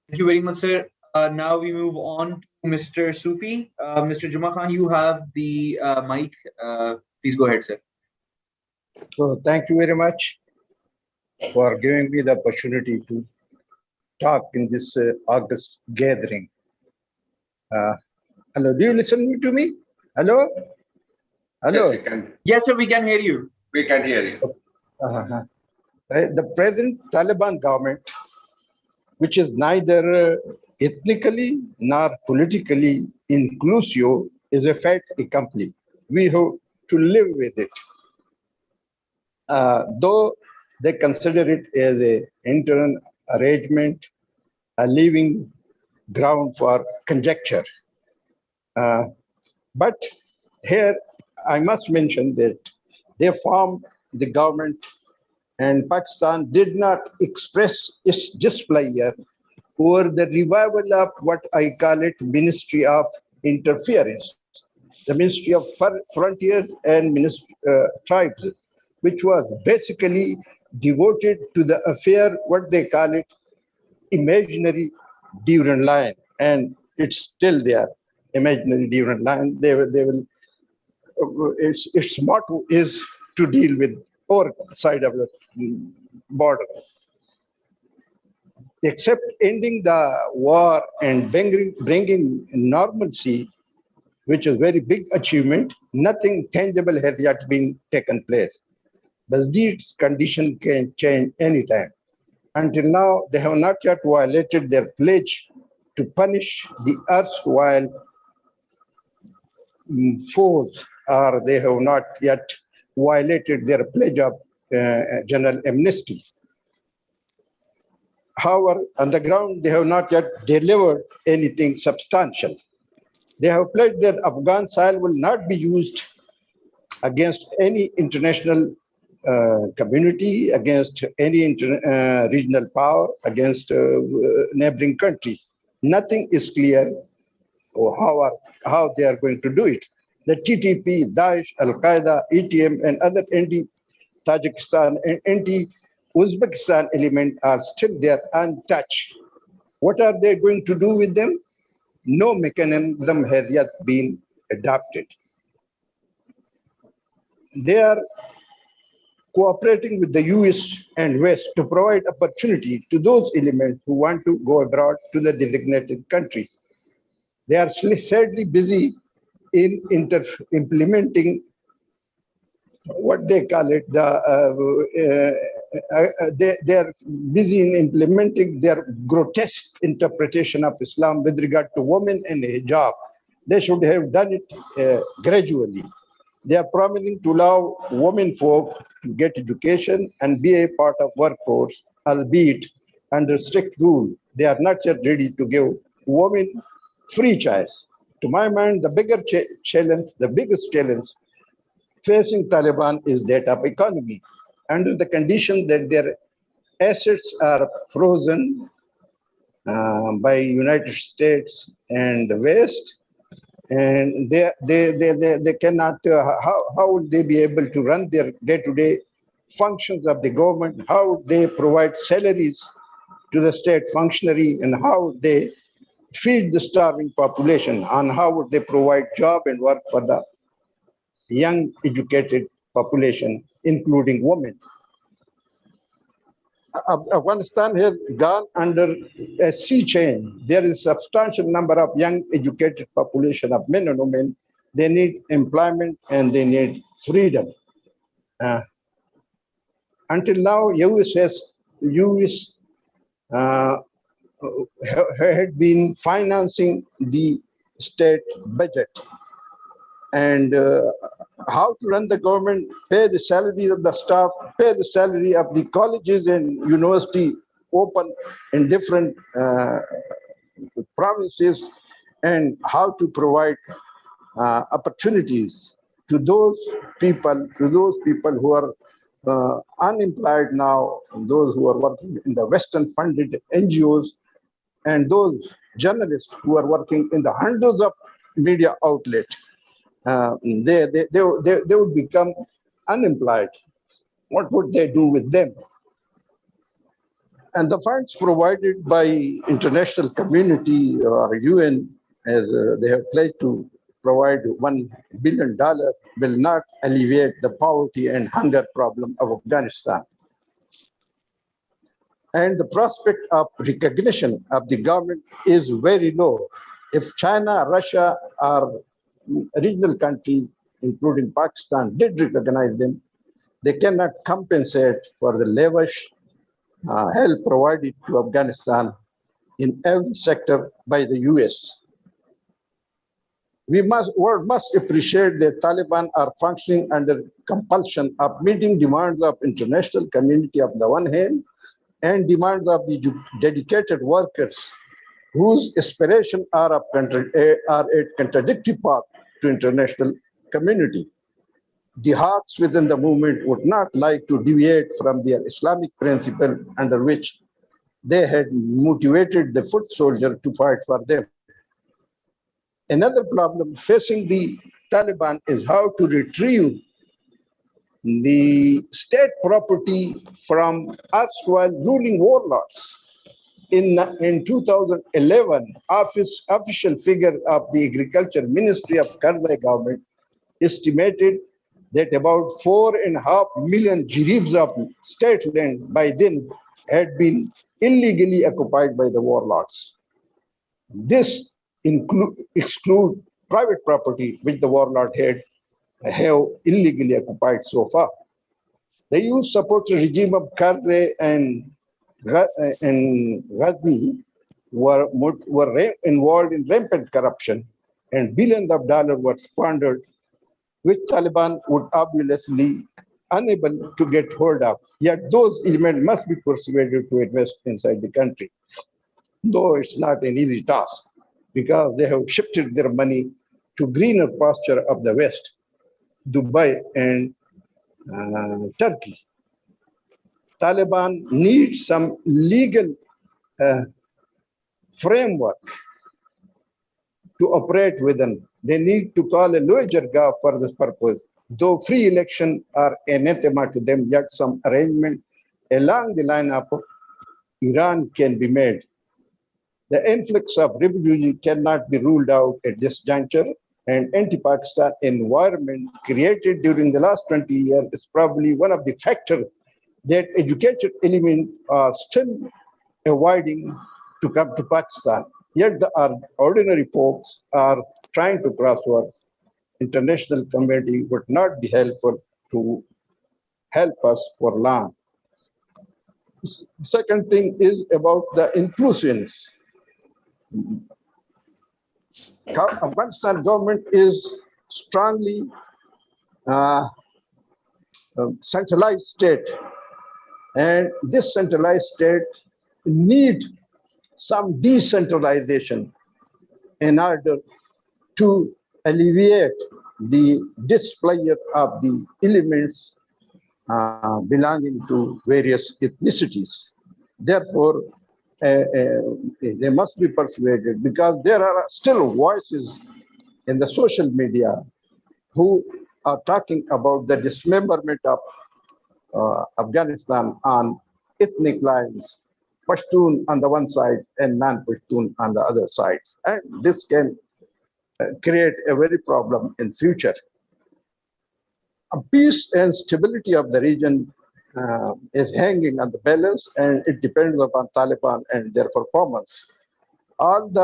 Thank you very much, sir. Now we move on to Mr. Sufi. Mr. Juma Khan, you have the mic. Please go ahead, sir. So thank you very much for giving me the opportunity to talk in this August gathering. Hello, do you listen to me? Hello? Hello? Yes, you can. Yes, sir, we can hear you. We can hear you. Uh-huh. The present Taliban government, which is neither ethnically nor politically inclusive, is a fait accompli. We have to live with it. Though they consider it as an interim arrangement, a living ground for conjecture. But here I must mention that they formed the government and Pakistan did not express its displeasure over the revival of what I call it Ministry of Interference, the Ministry of Frontiers and Tribes, which was basically devoted to the affair, what they call it, imaginary Durand line, and it's still there, imaginary Durand line. They will. Its motto is to deal with our side of the border. Except ending the war and bringing normalcy, which is a very big achievement, nothing tangible has yet been taken place. But these conditions can change anytime. Until now, they have not yet violated their pledge to punish the erstwhile foes, or they have not yet violated their pledge of general amnesty. However, on the ground, they have not yet delivered anything substantial. They have pledged that Afghan soil will not be used against any international community, against any regional power, against neighboring countries. Nothing is clear or how they are going to do it. The TTP, Daesh, Al-Qaeda, ETM, and other anti-Tajikistan and anti-Uzbekistan elements are still there untouched. What are they going to do with them? No mechanism has yet been adopted. They are cooperating with the US and West to provide opportunity to those elements who want to go abroad to the designated countries. They are sadly busy in implementing what they call it, they are busy in implementing their grotesque interpretation of Islam with regard to women and hijab. They should have done it gradually. They are promising to allow women folk to get education and be a part of workforce, albeit under strict rule. They are not yet ready to give women free choice. To my mind, the biggest challenge facing Taliban is that of economy. Under the condition that their assets are frozen by United States and the West, and they cannot, how would they be able to run their day-to-day functions of the government? How would they provide salaries to the state functionary, and how would they feed the starving population, and how would they provide job and work for the young educated population, including women? Afghanistan has gone under a sea change. There is a substantial number of young educated population of men and women. They need employment and they need freedom. Until now, US had been financing the state budget, and how to run the government, pay the salaries of the staff, pay the salary of the colleges and university open in different provinces, and how to provide opportunities to those people who are unemployed now, and those who are working in the Western funded NGOs, and those journalists who are working in the hundreds of media outlets. They would become unemployed. What would they do with them? And the funds provided by international community or UN, as they have pledged to provide $1 billion, will not alleviate the poverty and hunger problem of Afghanistan. And the prospect of recognition of the government is very low. If China, Russia, or regional countries, including Pakistan, did recognize them, they cannot compensate for the lavish help provided to Afghanistan in every sector by the US. World must appreciate that Taliban are functioning under compulsion of meeting demands of international community on the one hand, and demands of the dedicated workers whose aspirations are a contradictory path to international community. The hearts within the movement would not like to deviate from their Islamic principle under which they had motivated the foot soldier to fight for them. Another problem facing the Taliban is how to retrieve the state property from erstwhile ruling warlords. In 2011, official figure of the Agriculture Ministry of Karzai government estimated that about 4.5 million jiribs of state land by then had been illegally occupied by the warlords. This exclude private property which the warlord have illegally occupied so far. The youth supports the regime of Karzai and Ghazni were involved in rampant corruption, and billions of dollars were squandered, which Taliban would obviously unable to get hold of. Yet those elements must be persuaded to invest inside the country, though it's not an easy task because they have shifted their money to greener pasture of the West, Dubai and Turkey. Taliban needs some legal framework to operate within. They need to call a Loijarga for this purpose. Though free elections are anathema to them, yet some arrangement along the line of Iran can be made. The influx of refugees cannot be ruled out at this juncture, and anti-Pakistan environment created during the last 20 years is probably one of the factors that educated elements are still avoiding to come to Pakistan. Yet the ordinary folks are trying to cross over. International community would not be helpful to help us for long. Second thing is about the inclusions. Afghanistan government is strongly centralized state, and this centralized state need some decentralization in order to alleviate the displeasure of the elements belonging to various ethnicities. Therefore, they must be persuaded, because there are still voices in the social media who are talking about the dismemberment of Afghanistan on ethnic lines, Pashtun on the one side and non-Pashtun on the other sides. And this can create a very problem in future. Peace and stability of the region is hanging on the balance, and it depends upon Taliban and their performance. At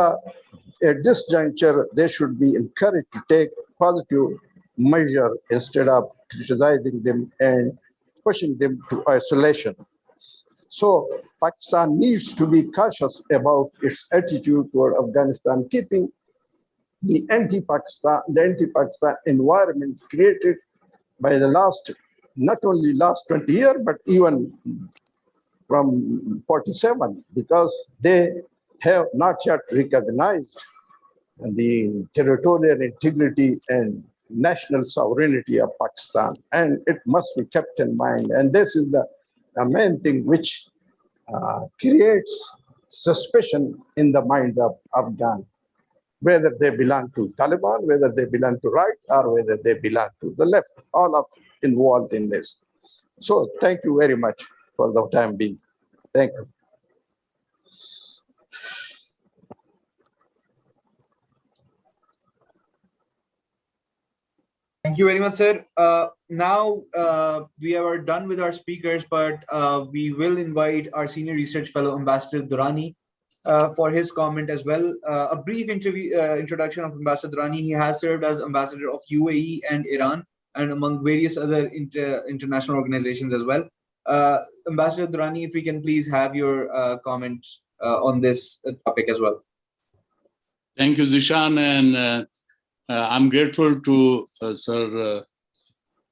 this juncture, they should be encouraged to take positive measure instead of criticizing them and pushing them to isolation. So Pakistan needs to be cautious about its attitude toward Afghanistan, keeping the anti-Pakistan environment created by the not only last 20 years, but even from 47, because they have not yet recognized the territorial integrity and national sovereignty of Pakistan. And it must be kept in mind. And this is the main thing which creates suspicion in the mind of Afghan, whether they belong to Taliban, whether they belong to right, or whether they belong to the left, all of involved in this. So thank you very much for the time being. Thank you. Thank you very much, sir. Now we are done with our speakers, but we will invite our senior research fellow, Ambassador Durrani, for his comment as well. A brief introduction of Ambassador Durrani. He has served as ambassador of UAE and Iran, and among various other international organizations as well. Ambassador Durrani, if we can please have your comment on this topic as well. Thank you, Zishan, and I'm grateful to Sir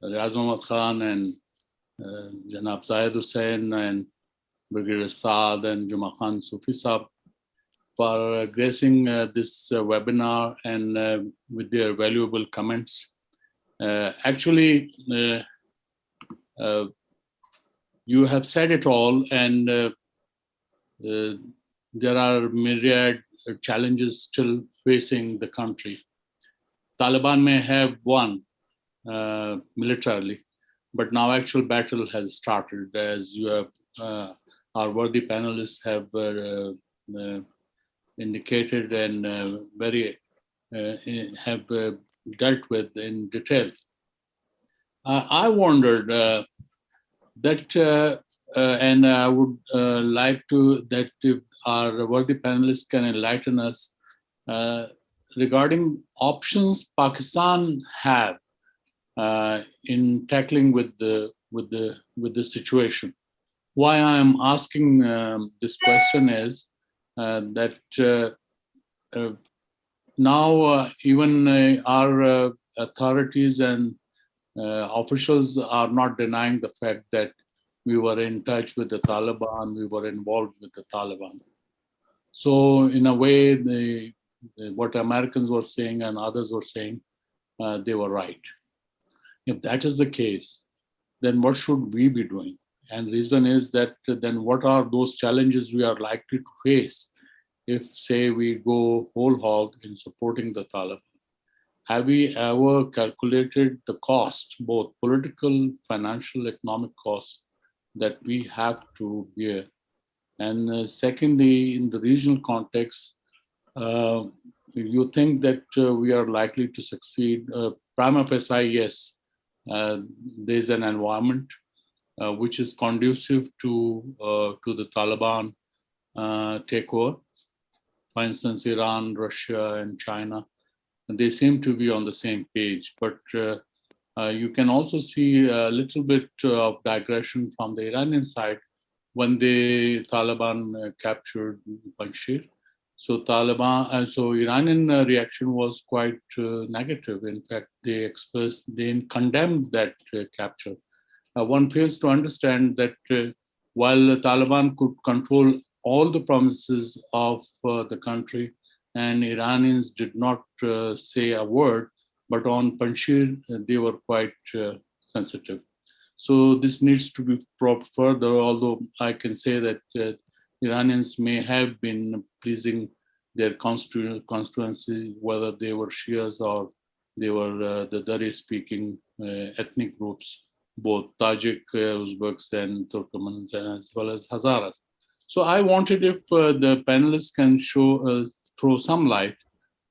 Riaz Mohammad Khan and Janab Zahid Hussain and Brigadier Saad and Juma Khan Sufi Saab for gracing this webinar and with their valuable comments. Actually, you have said it all, and there are myriad challenges still facing the country. Taliban may have won militarily, but now actual battle has started, as you have, our worthy panelists have indicated and have dealt with in detail. I wondered that, and I would like to that if our worthy panelists can enlighten us regarding options Pakistan have in tackling with the situation. Why I am asking this question is that now even our authorities and officials are not denying the fact that we were in touch with the Taliban, we were involved with the Taliban. So in a way, what Americans were saying and others were saying, they were right. If that is the case, then what should we be doing? And reason is that then what are those challenges we are likely to face if, say, we go whole hog in supporting the Taliban? Have we ever calculated the cost, both political, financial, economic costs that we have to bear? And secondly, in the regional context, you think that we are likely to succeed? Prima facie, yes, there's an environment which is conducive to the Taliban takeover. For instance, Iran, Russia, and China, they seem to be on the same page. But you can also see a little bit of digression from the Iranian side when the Taliban captured Panjshir. So Iranian reaction was quite negative. In fact, they condemned that capture. One fails to understand that while the Taliban could control all the promises of the country, and Iranians did not say a word, but on Panjshir, they were quite sensitive. So this needs to be probed further, although I can say that Iranians may have been pleasing their constituency, whether they were Shias or they were the Dari-speaking ethnic groups, both Tajik, Uzbeks, and Turkmens, as well as Hazaras. So I wanted if the panelists can throw some light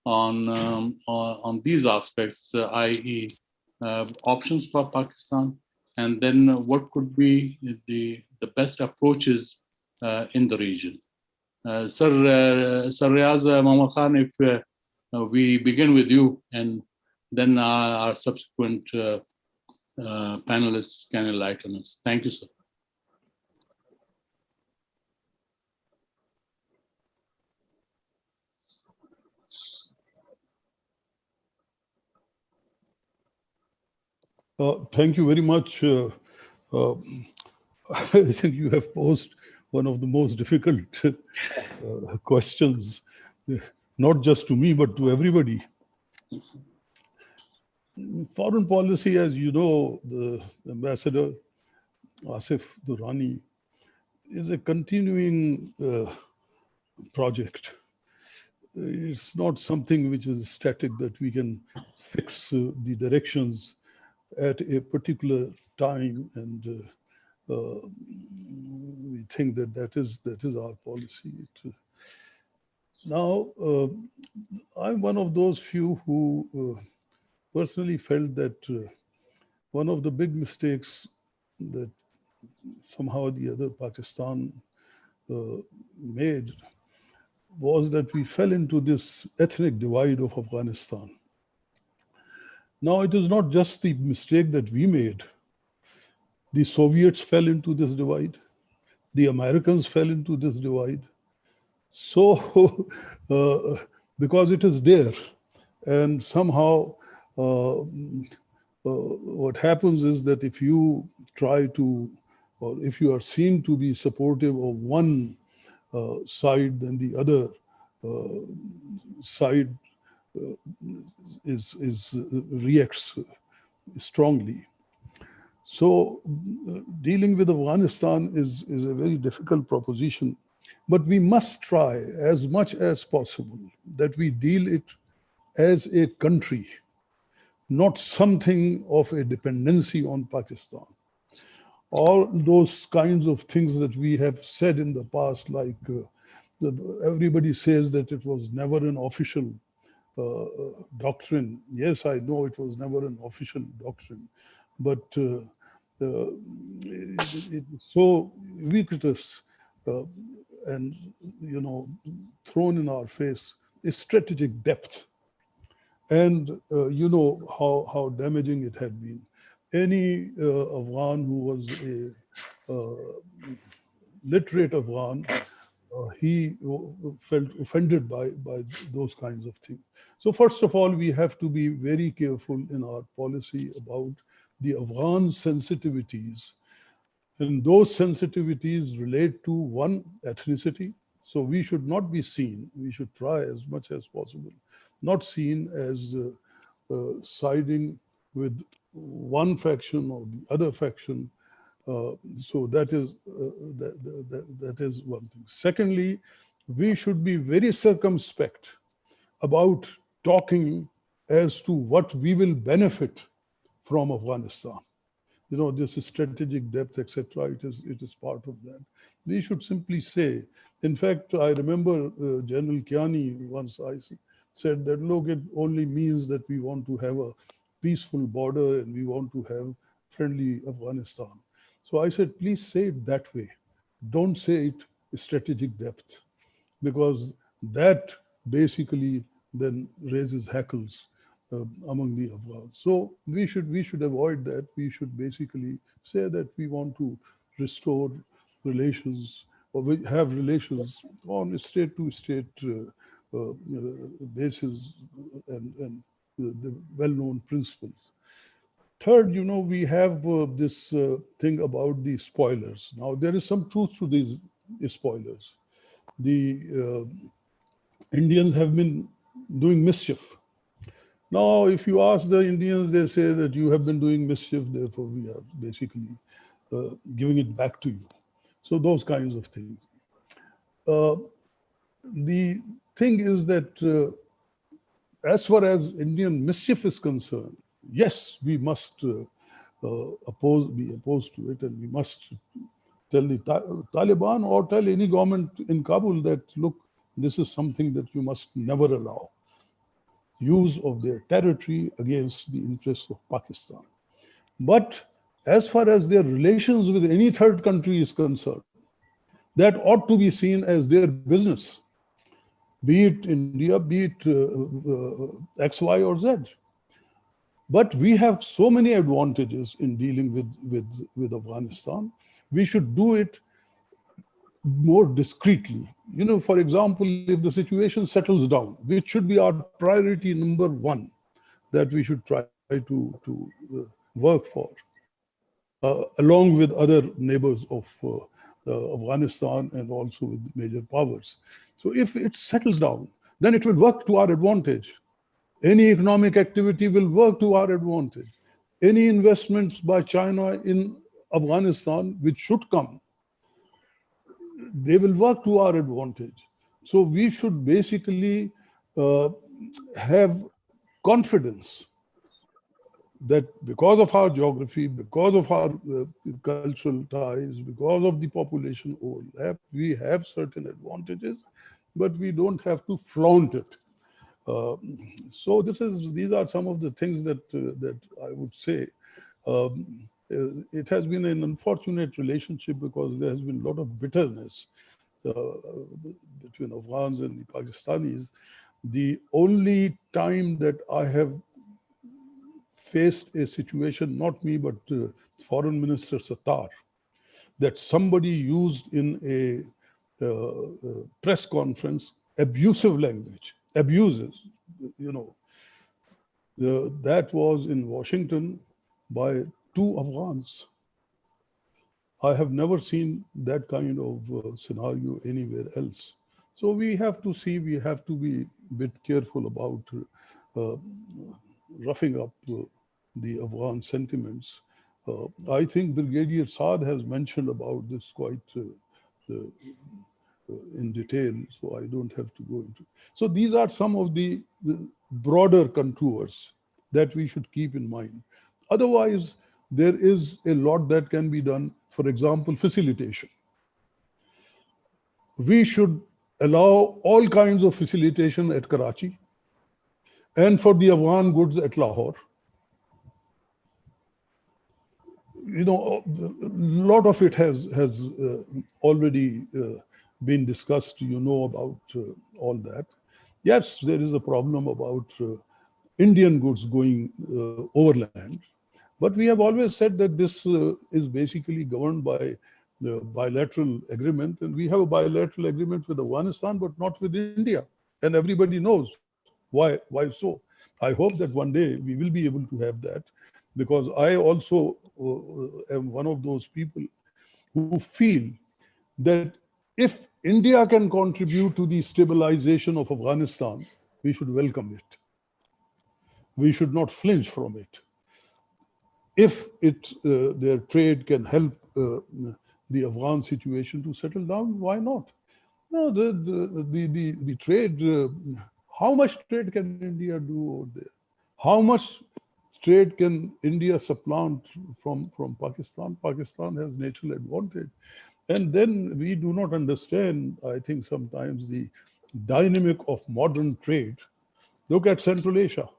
on these aspects, i.e. options for Pakistan, and then what could be the best approaches in the region. Sir Riaz Mohammad Khan, if we begin with you, and then our subsequent panelists can enlighten us. Thank you, sir. Thank you very much. I think you have posed one of the most difficult questions, not just to me, but to everybody. Foreign policy, as you know, the Ambassador Asif Durrani, is a continuing project. It's not something which is static that we can fix the directions at a particular time and we think that is our policy. Now, I'm one of those few who personally felt that one of the big mistakes that somehow or the other Pakistan made was that we fell into this ethnic divide of Afghanistan. Now, it is not just the mistake that we made. The Soviets fell into this divide. The Americans fell into this divide. So, because it is there, and somehow what happens is that if you try to, or if you are seen to be supportive of one side, then the other side reacts strongly. So dealing with Afghanistan is a very difficult proposition, but we must try as much as possible that we deal it as a country, not something of a dependency on Pakistan. All those kinds of things that we have said in the past, like everybody says that it was never an official doctrine. Yes, I know it was never an official doctrine, but it is so ubiquitous and, you know, thrown in our face is strategic depth. And you know how damaging it had been. Any Afghan who was a literate Afghan, he felt offended by those kinds of things. So first of all, we have to be very careful in our policy about the Afghan sensitivities. And those sensitivities relate to one, ethnicity. So we should not be seen, we should try as much as possible, not seen as siding with one faction or the other faction. So that is one thing. Secondly, we should be very circumspect about talking as to what we will benefit from Afghanistan. You know, this is strategic depth, etc. It is part of that. We should simply say, in fact, I remember General Kiani once said that, look, it only means that we want to have a peaceful border and we want to have friendly Afghanistan. So I said, please say it that way. Don't say it strategic depth, because that basically then raises hackles among the Afghans. So we should avoid that. We should basically say that we want to restore relations, or we have relations on a state-to-state basis and the well-known principles. Third, you know, we have this thing about the spoilers. Now, there is some truth to these spoilers. The Indians have been doing mischief. Now, if you ask the Indians, they say that you have been doing mischief, therefore we are basically giving it back to you. So those kinds of things. The thing is that as far as Indian mischief is concerned, yes, we must be opposed to it, and we must tell the Taliban or tell any government in Kabul that, look, this is something that you must never allow. Use of their territory against the interests of Pakistan. But as far as their relations with any third country is concerned, that ought to be seen as their business, be it India, be it X, Y, or Z. But we have so many advantages in dealing with Afghanistan. We should do it more discreetly. You know, for example, if the situation settles down, which should be our priority number one, that we should try to work for, along with other neighbors of Afghanistan and also with major powers. So if it settles down, then it will work to our advantage. Any economic activity will work to our advantage. Any investments by China in Afghanistan, which should come, they will work to our advantage. So we should basically have confidence that because of our geography, because of our cultural ties, because of the population overlap, we have certain advantages, but we don't have to flaunt it. So these are some of the things that I would say. It has been an unfortunate relationship because there has been a lot of bitterness between Afghans and the Pakistanis, the only time that I have faced a situation, not me, but Foreign Minister Sattar, that somebody used in a press conference abusive language, abuses, that was in Washington by 2 Afghans. I have never seen that kind of scenario anywhere else. So we have to see, we have to be a bit careful about roughing up the Afghan sentiments. I think Brigadier Saad has mentioned about this quite in detail, so I don't have to go into. So these are some of the broader contours that we should keep in mind. Otherwise, there is a lot that can be done. For example, facilitation. We should allow all kinds of facilitation at Karachi and for the Afghan goods at Lahore. A lot of it has already been discussed, about all that. Yes, there is a problem about Indian goods going overland. But we have always said that this is basically governed by the bilateral agreement. And we have a bilateral agreement with Afghanistan, but not with India. And everybody knows why so. I hope that one day we will be able to have that, because I also am one of those people who feel that if India can contribute to the stabilization of Afghanistan, we should welcome it. We should not flinch from it. If their trade can help the Afghan situation to settle down, why not? No, the trade, how much trade can India do over there? How much trade can India supplant from Pakistan? Pakistan has natural advantage. And then we do not understand, I think, sometimes the dynamic of modern trade. Look at Central Asia.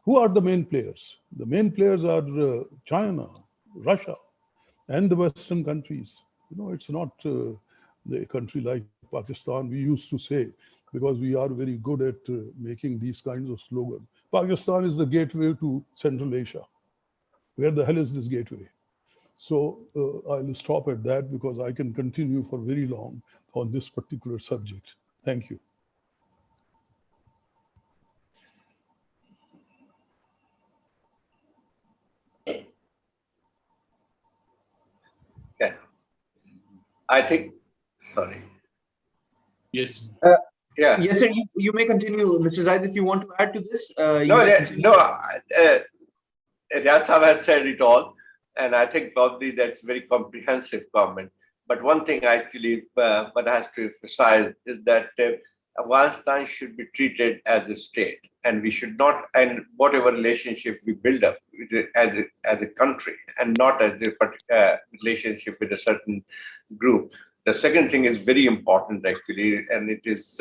Who are the main players? The main players are China, Russia, and the Western countries. It's not a country like Pakistan. We used to say, because we are very good at making these kinds of slogans. Pakistan is the gateway to Central Asia. Where the hell is this gateway? So I'll stop at that, because I can continue for very long on this particular subject. Thank you. Yeah, I think, sorry. Yes. Yeah. Yes, sir. You may continue, Mr. Zaid, if you want to add to this. Riaz Sahab has said it all, and I think probably that's very comprehensive comment. But one thing actually one has to emphasize is that Afghanistan should be treated as a state, and we should not, and whatever relationship we build up as a country, and not as a relationship with a certain group. The second thing is very important actually, and it is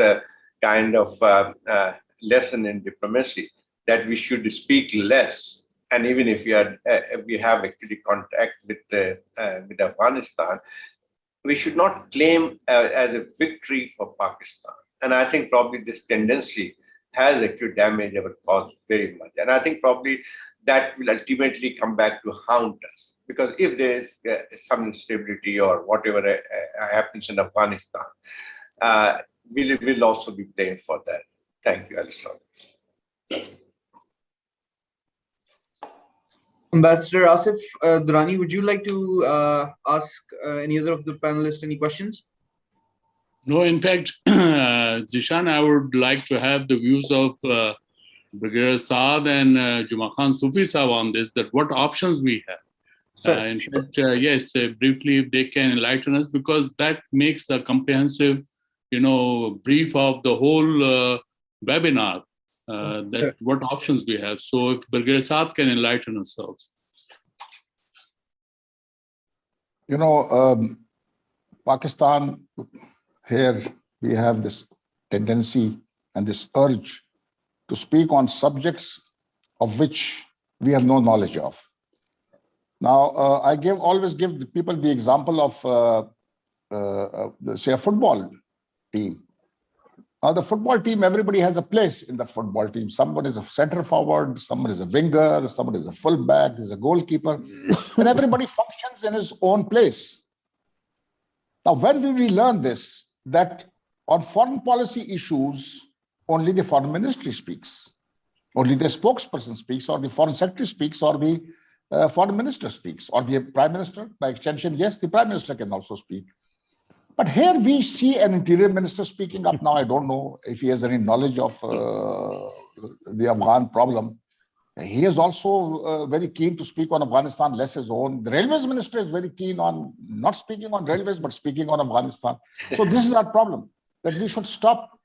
kind of a lesson in diplomacy, that we should speak less. And even if we have actually contact with Afghanistan, we should not claim as a victory for Pakistan. And I think probably this tendency has actually damaged our cause very much. And I think probably that will ultimately come back to haunt us. Because if there is some instability or whatever happens in Afghanistan, we'll also be blamed for that. Thank you, Alistair. Ambassador Asif Durrani, would you like to ask any other of the panelists any questions? No, in fact, Zishan, I would like to have the views of Brigadier Saad and Juma Khan Sufi Sahab on this, that what options we have. In fact, yes, briefly, if they can enlighten us, because that makes a comprehensive, brief of the whole webinar, that what options we have. So if Brigadier Saad can enlighten ourselves. Pakistan, here we have this tendency and this urge to speak on subjects of which we have no knowledge of. Now, I always give the people the example of say, a football team. Now, the football team, everybody has a place in the football team. Someone is a center forward, someone is a winger, someone is a fullback, there's a goalkeeper, and everybody functions in his own place. Now, when will we learn this? That on foreign policy issues, only the foreign ministry speaks, only the spokesperson speaks, or the foreign secretary speaks, or the foreign minister speaks, or the prime minister. By extension, yes, the prime minister can also speak. But here we see an interior minister speaking up now. I don't know if he has any knowledge of the Afghan problem. He is also very keen to speak on Afghanistan, less his own. The railways minister is very keen on not speaking on railways, but speaking on Afghanistan. So this is our problem, that we should stop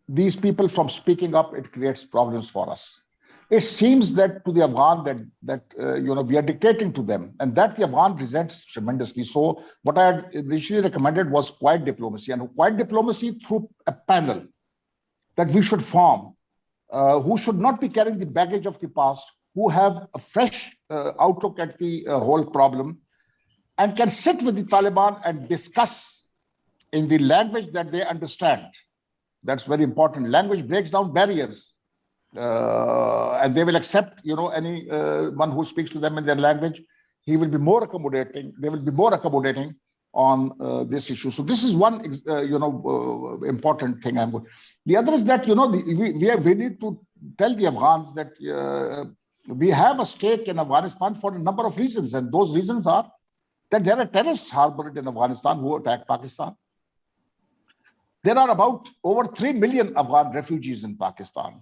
these people from speaking up. It creates problems for us. It seems that to the Afghan that we are dictating to them, and that the Afghan resents tremendously. So what I had initially recommended was quiet diplomacy, and quiet diplomacy through a panel that we should form, who should not be carrying the baggage of the past, who have a fresh outlook at the whole problem, and can sit with the Taliban and discuss in the language that they understand. That's very important. Language breaks down barriers. And they will accept, any one who speaks to them in their language. He will be more accommodating. They will be more accommodating on this issue. So this is one, important thing. The other is that we need to tell the Afghans that we have a stake in Afghanistan for a number of reasons, and those reasons are that there are terrorists harbored in Afghanistan who attack Pakistan. There are about over 3 million Afghan refugees in Pakistan.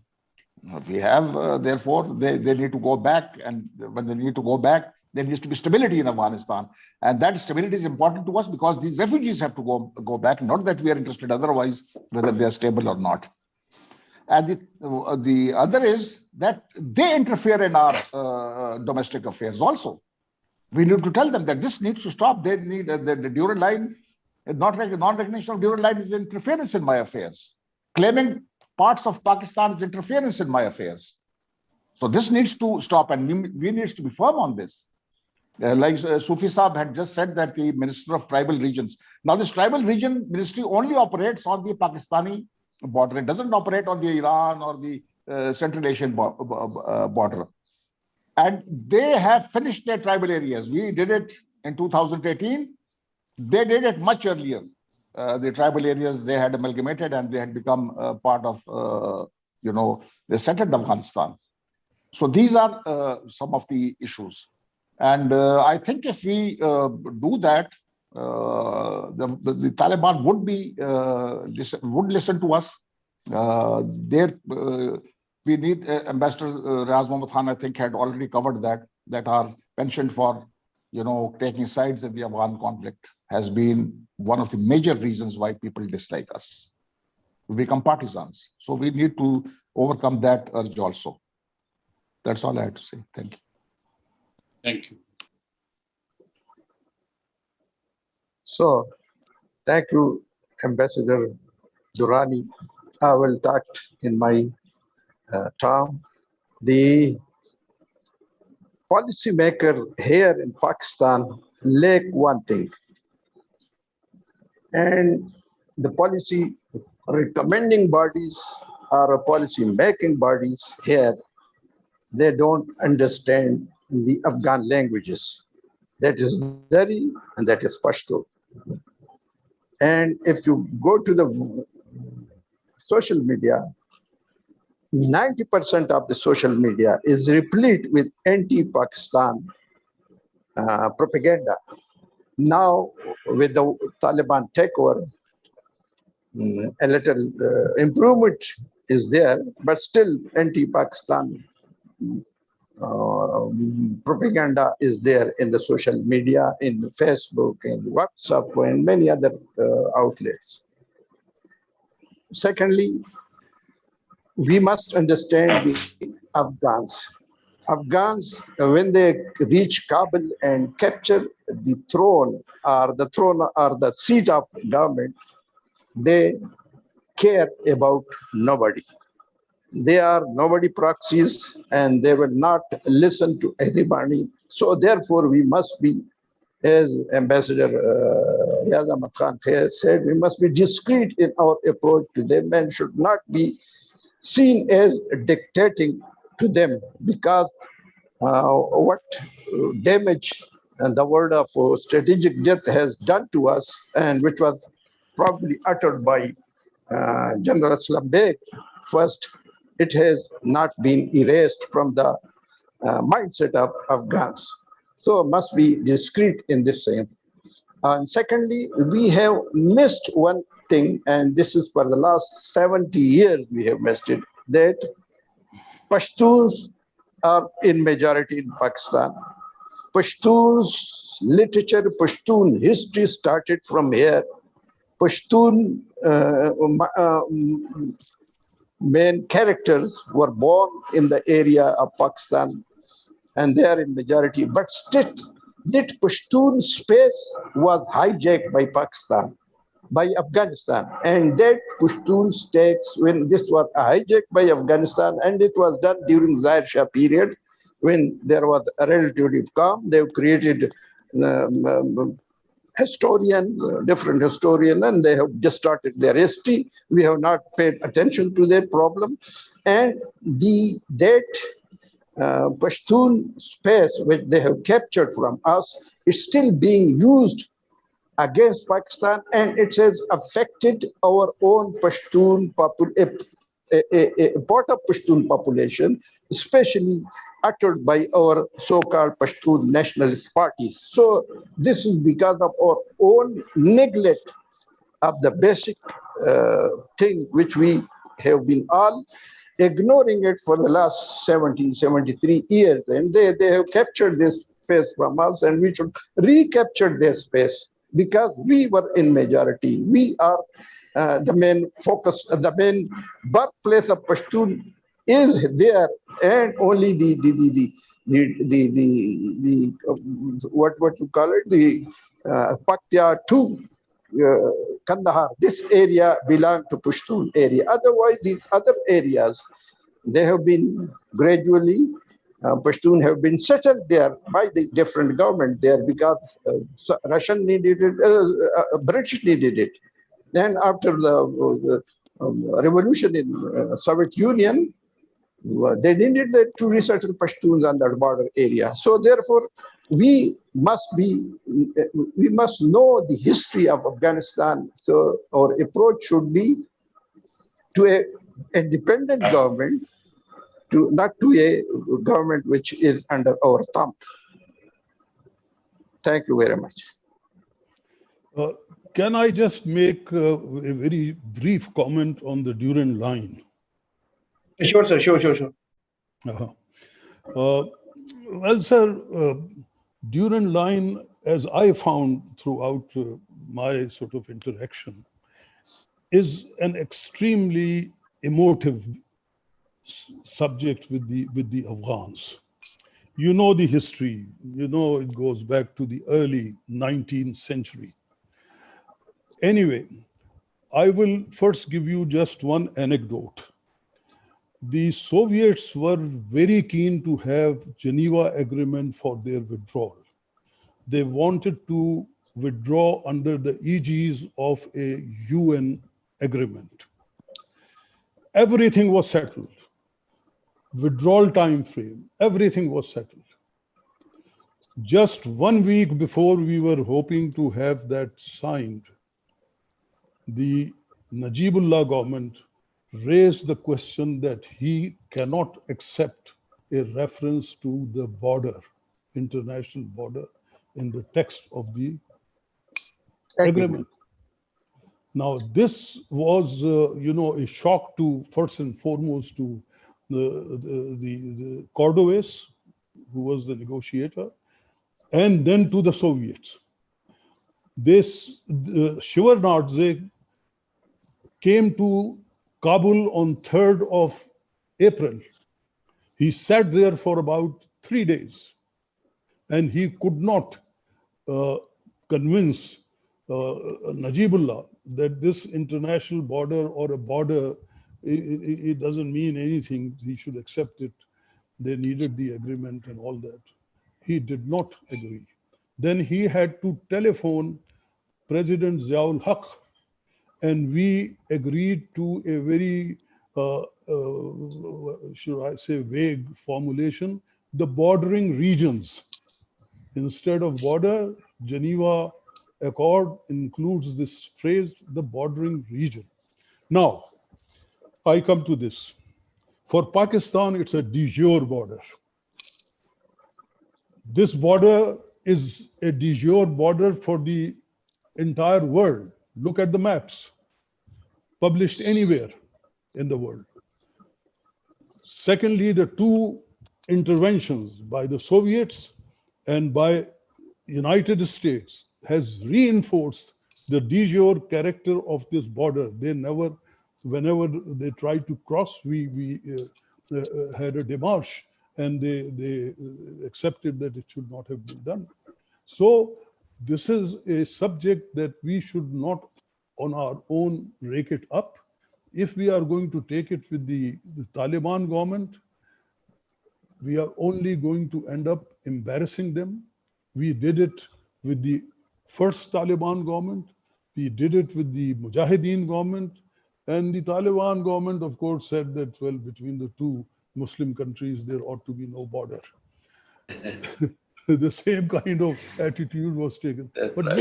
We have, therefore, they need to go back, and when they need to go back, there needs to be stability in Afghanistan. And that stability is important to us because these refugees have to go back, not that we are interested otherwise, whether they are stable or not. And the other is that they interfere in our domestic affairs also. We need to tell them that this needs to stop. They need the Durand line, non-recognition of Durand line is interference in my affairs. Claiming parts of Pakistan is interference in my affairs. So this needs to stop, and we need to be firm on this. Like Sufi Saab had just said that the Minister of Tribal Regions. Now this Tribal Region Ministry only operates on the Pakistani border. It doesn't operate on the Iran or the Central Asian border. And they have finished their tribal areas. We did it in 2018. They did it much earlier. The tribal areas, they had amalgamated and they had become part of, the settled Afghanistan. So these are some of the issues. And I think if we do that, the Taliban would listen to us. We need Ambassador Riaz Mohammad Khan, I think, had already covered that our penchant for, taking sides in the Afghan conflict has been one of the major reasons why people dislike us. We become partisans. So we need to overcome that urge also. That's all I have to say. Thank you. Thank you. So, thank you, Ambassador Durrani. I will talk in my term. The policymakers here in Pakistan lack one thing. And the policy recommending bodies or policy making bodies here, they don't understand the Afghan languages. That is Dari and that is Pashto. And if you go to the social media, 90% of the social media is replete with anti-Pakistan propaganda. Now, with the Taliban takeover, a little improvement is there, but still anti-Pakistan propaganda is there in the social media, in Facebook, in WhatsApp, and many other outlets. Secondly, we must understand the Afghans. Afghans, when they reach Kabul and capture the throne or the seat of government, they care about nobody. They are nobody proxies and they will not listen to anybody. So therefore, we must be, as Ambassador Riaz Ahmad Khan said, we must be discreet in our approach to them and should not be seen as dictating to them, because what damage and the word of strategic death has done to us, and which was probably uttered by General Aslam Beg first, it has not been erased from the mindset of Afghans. So must be discreet in this sense. And secondly, we have missed one thing, and this is for the last 70 years we have missed it, that Pashtuns are in majority in Pakistan. Pashtuns literature, Pashtun history started from here. Pashtun main characters were born in the area of Pakistan, and they are in majority. But still, that Pashtun space was hijacked by Pakistan, by Afghanistan. And that Pashtun states, when this was hijacked by Afghanistan, and it was done during Zahir Shah period, when there was a relatively calm, they created historians, different historians, and they have distorted their history. We have not paid attention to that problem. And that Pashtun space which they have captured from us is still being used against Pakistan, and it has affected our own Pashtun a part of Pashtun population, especially uttered by our so-called Pashtun nationalist parties. So this is because of our own neglect of the basic thing which we have been all ignoring it for the last 73 years. And they have captured this space from us, and we should recapture this space because we were in majority. We are the main focus, the main birthplace of Pashtun is there, and only the what you call it, the Paktia to Kandahar, this area belong to Pashtun area. Otherwise, these other areas, they have been gradually, Pashtun have been settled there by the different government there because Russian needed it, British needed it. Then after the revolution in Soviet Union, they needed to resettle Pashtuns on that border area. So therefore, we must know the history of Afghanistan. So our approach should be to a independent government, not to a government which is under our thumb. Thank you very much. Can I just make a very brief comment on the Durand Line? Sure, sir. Sure. Well, sir, Durand Line, as I found throughout my sort of interaction, is an extremely emotive subject with the Afghans. You know the history. You know it goes back to the early 19th century. Anyway, I will first give you just one anecdote. The Soviets were very keen to have Geneva Agreement for their withdrawal. They wanted to withdraw under the aegis of a UN agreement. Everything was settled. Withdrawal time frame, everything was settled. Just 1 week before we were hoping to have that signed, the Najibullah government raised the question that he cannot accept a reference to the border, international border, in the text of the agreement. Now, this was, a shock to, first and foremost, to the Cordovez, who was the negotiator, and then to the Soviets. Shevardnadze came to Kabul on 3rd of April. He sat there for about 3 days, and he could not convince Najibullah that this international border or a border, it doesn't mean anything. He should accept it. They needed the agreement and all that. He did not agree. Then he had to telephone President Ziaul Haq, and we agreed to a very, should I say, vague formulation, the bordering regions. Instead of border, Geneva Accord includes this phrase, the bordering region. Now, I come to this. For Pakistan, it's a de jure border. This border is a de jure border for the entire world. Look at the maps published anywhere in the world. Secondly, the two interventions by the Soviets and by United States has reinforced the de jure character of this border. They never, whenever they tried to cross, we had a démarche, and they accepted that it should not have been done. So this is a subject that we should not on our own rake it up. If we are going to take it with the Taliban government, we are only going to end up embarrassing them. We did it with the first Taliban government. We did it with the Mujahideen government. And the Taliban government, of course, said that, well, between the two Muslim countries, there ought to be no border. The same kind of attitude was taken. But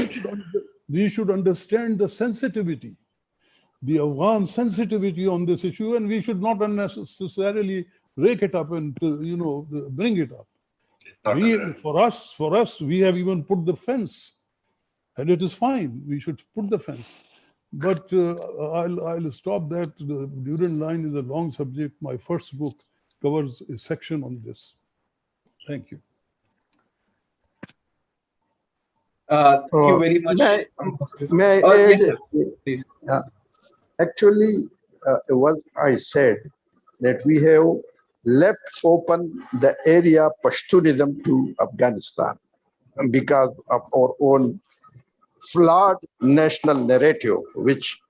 we should understand the sensitivity, the Afghan sensitivity on this issue, and we should not unnecessarily rake it up and bring it up. For us, we have even put the fence, and it is fine. We should put the fence. But I'll stop that. The Durand Line is a long subject. My first book covers a section on this. Thank you. Thank you very much. May I add, yes, sir. Please. Actually, what I said, that we have left open the area Pashtunism to Afghanistan because of our own flawed national narrative, which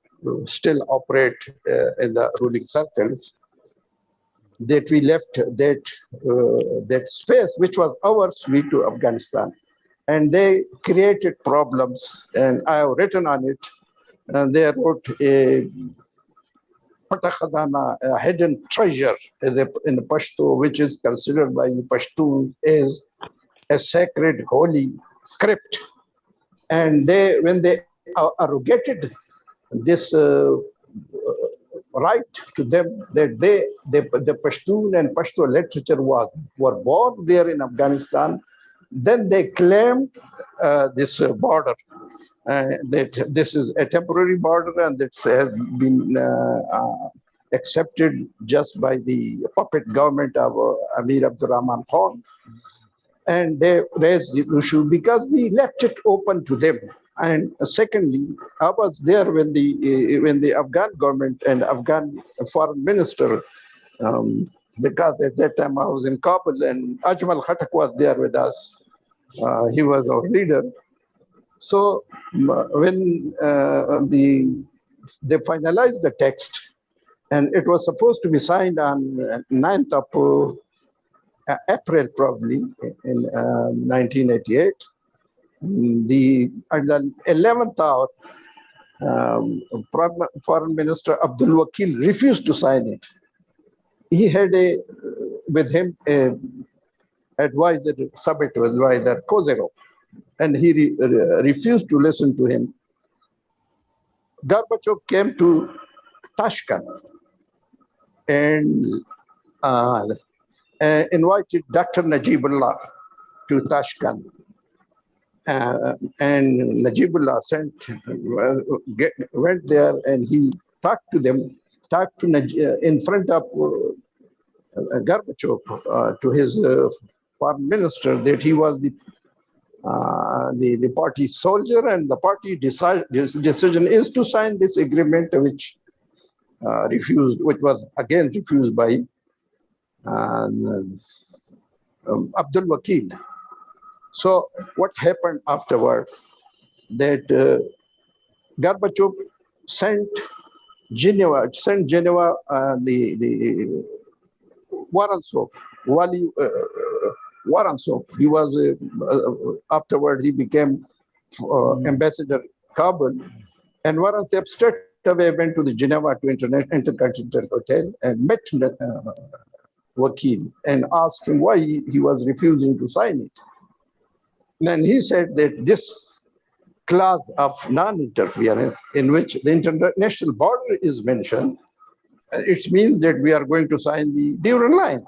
still operate in the ruling circles, that we left that space, which was ours, to Afghanistan. And they created problems, and I have written on it. And they wrote a Patakhadana, a hidden treasure in the Pashto, which is considered by the Pashto as a sacred, holy script. And when they arrogated this right to them, that the Pashtun and Pashto literature were born there in Afghanistan, then they claimed this border. That this is a temporary border and that has been accepted just by the puppet government of Amir Abdurrahman Khan. And they raised the issue because we left it open to them. And secondly, I was there when the Afghan government and Afghan foreign minister, because at that time I was in Kabul and Ajmal Khattak was there with us. He was our leader. So when they finalized the text, and it was supposed to be signed on 9th of April, probably, in 1988, at the 11th hour, Foreign Minister Abdul Wakil refused to sign it. He had with him a advisor, summit advisor, Kozero, and he refused to listen to him. Gorbachev came to Tashkent and invited Dr. Najibullah to Tashkent. And Najibullah went there and he talked to them, in front of Gorbachev, to his foreign minister, that he was the party soldier, and the party decision is to sign this agreement, which was again refused by Abdul Wakil. So what happened afterward? That Gorbachev sent Geneva the Vorontsov, Wally Vorontsov. He was afterward he became ambassador, Kabul. And Varanasi straight away went to the Geneva to Intercontinental Hotel and met Wakil and asked him why he was refusing to sign it. And he said that this clause of non-interference in which the international border is mentioned, it means that we are going to sign the Durand line.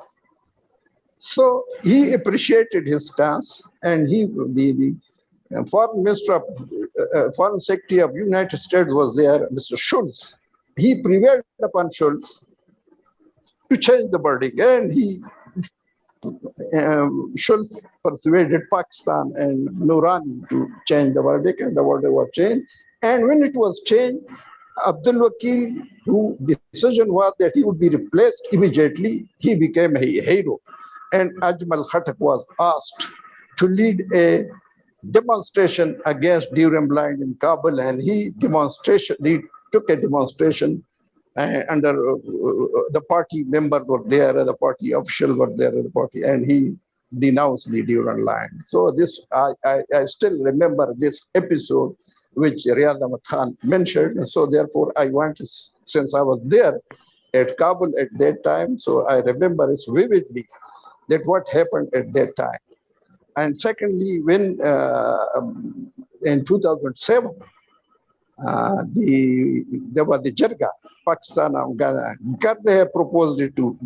So he appreciated his stance, and the foreign minister of foreign secretary of United States was there, Mr. Schultz. He prevailed upon Schultz to change the verdict, and Schultz persuaded Pakistan and Noorani to change the verdict, and the verdict was changed. And when it was changed, Abdul Wakil, whose decision was that he would be replaced immediately, he became a hero. And Ajmal Khattak was asked to lead a demonstration against Durand line in Kabul, and he took a demonstration under the party members were there, the party officials were there, and he denounced the Durand line. So this, I still remember this episode which Riyaz Ahmad Khan mentioned. So therefore, I want to, since I was there at Kabul at that time, so I remember it vividly that what happened at that time. And secondly, when in 2007, there was the Jirga, Pakistan, Afghanistan. They proposed it to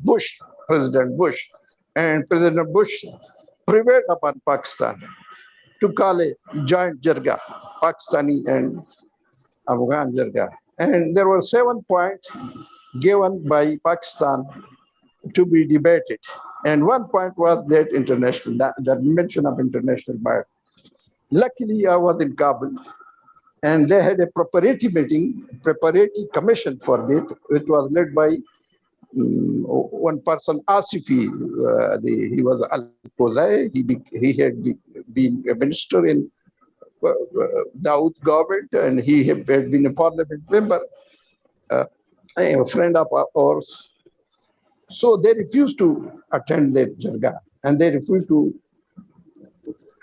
Bush, President Bush, and President Bush prevailed upon Pakistan to call a joint Jirga, Pakistani and Afghan Jirga. And there were 7 points given by Pakistan to be debated. And one point was that the mention of international border. Luckily, I was in Kabul, and they had a preparatory commission for it. It was led by one person, Asifi. He was Al-Quzai. He had been a minister in Dawood government, and he had been a parliament member, a friend of ours. So they refused to attend that Jirga, and they refused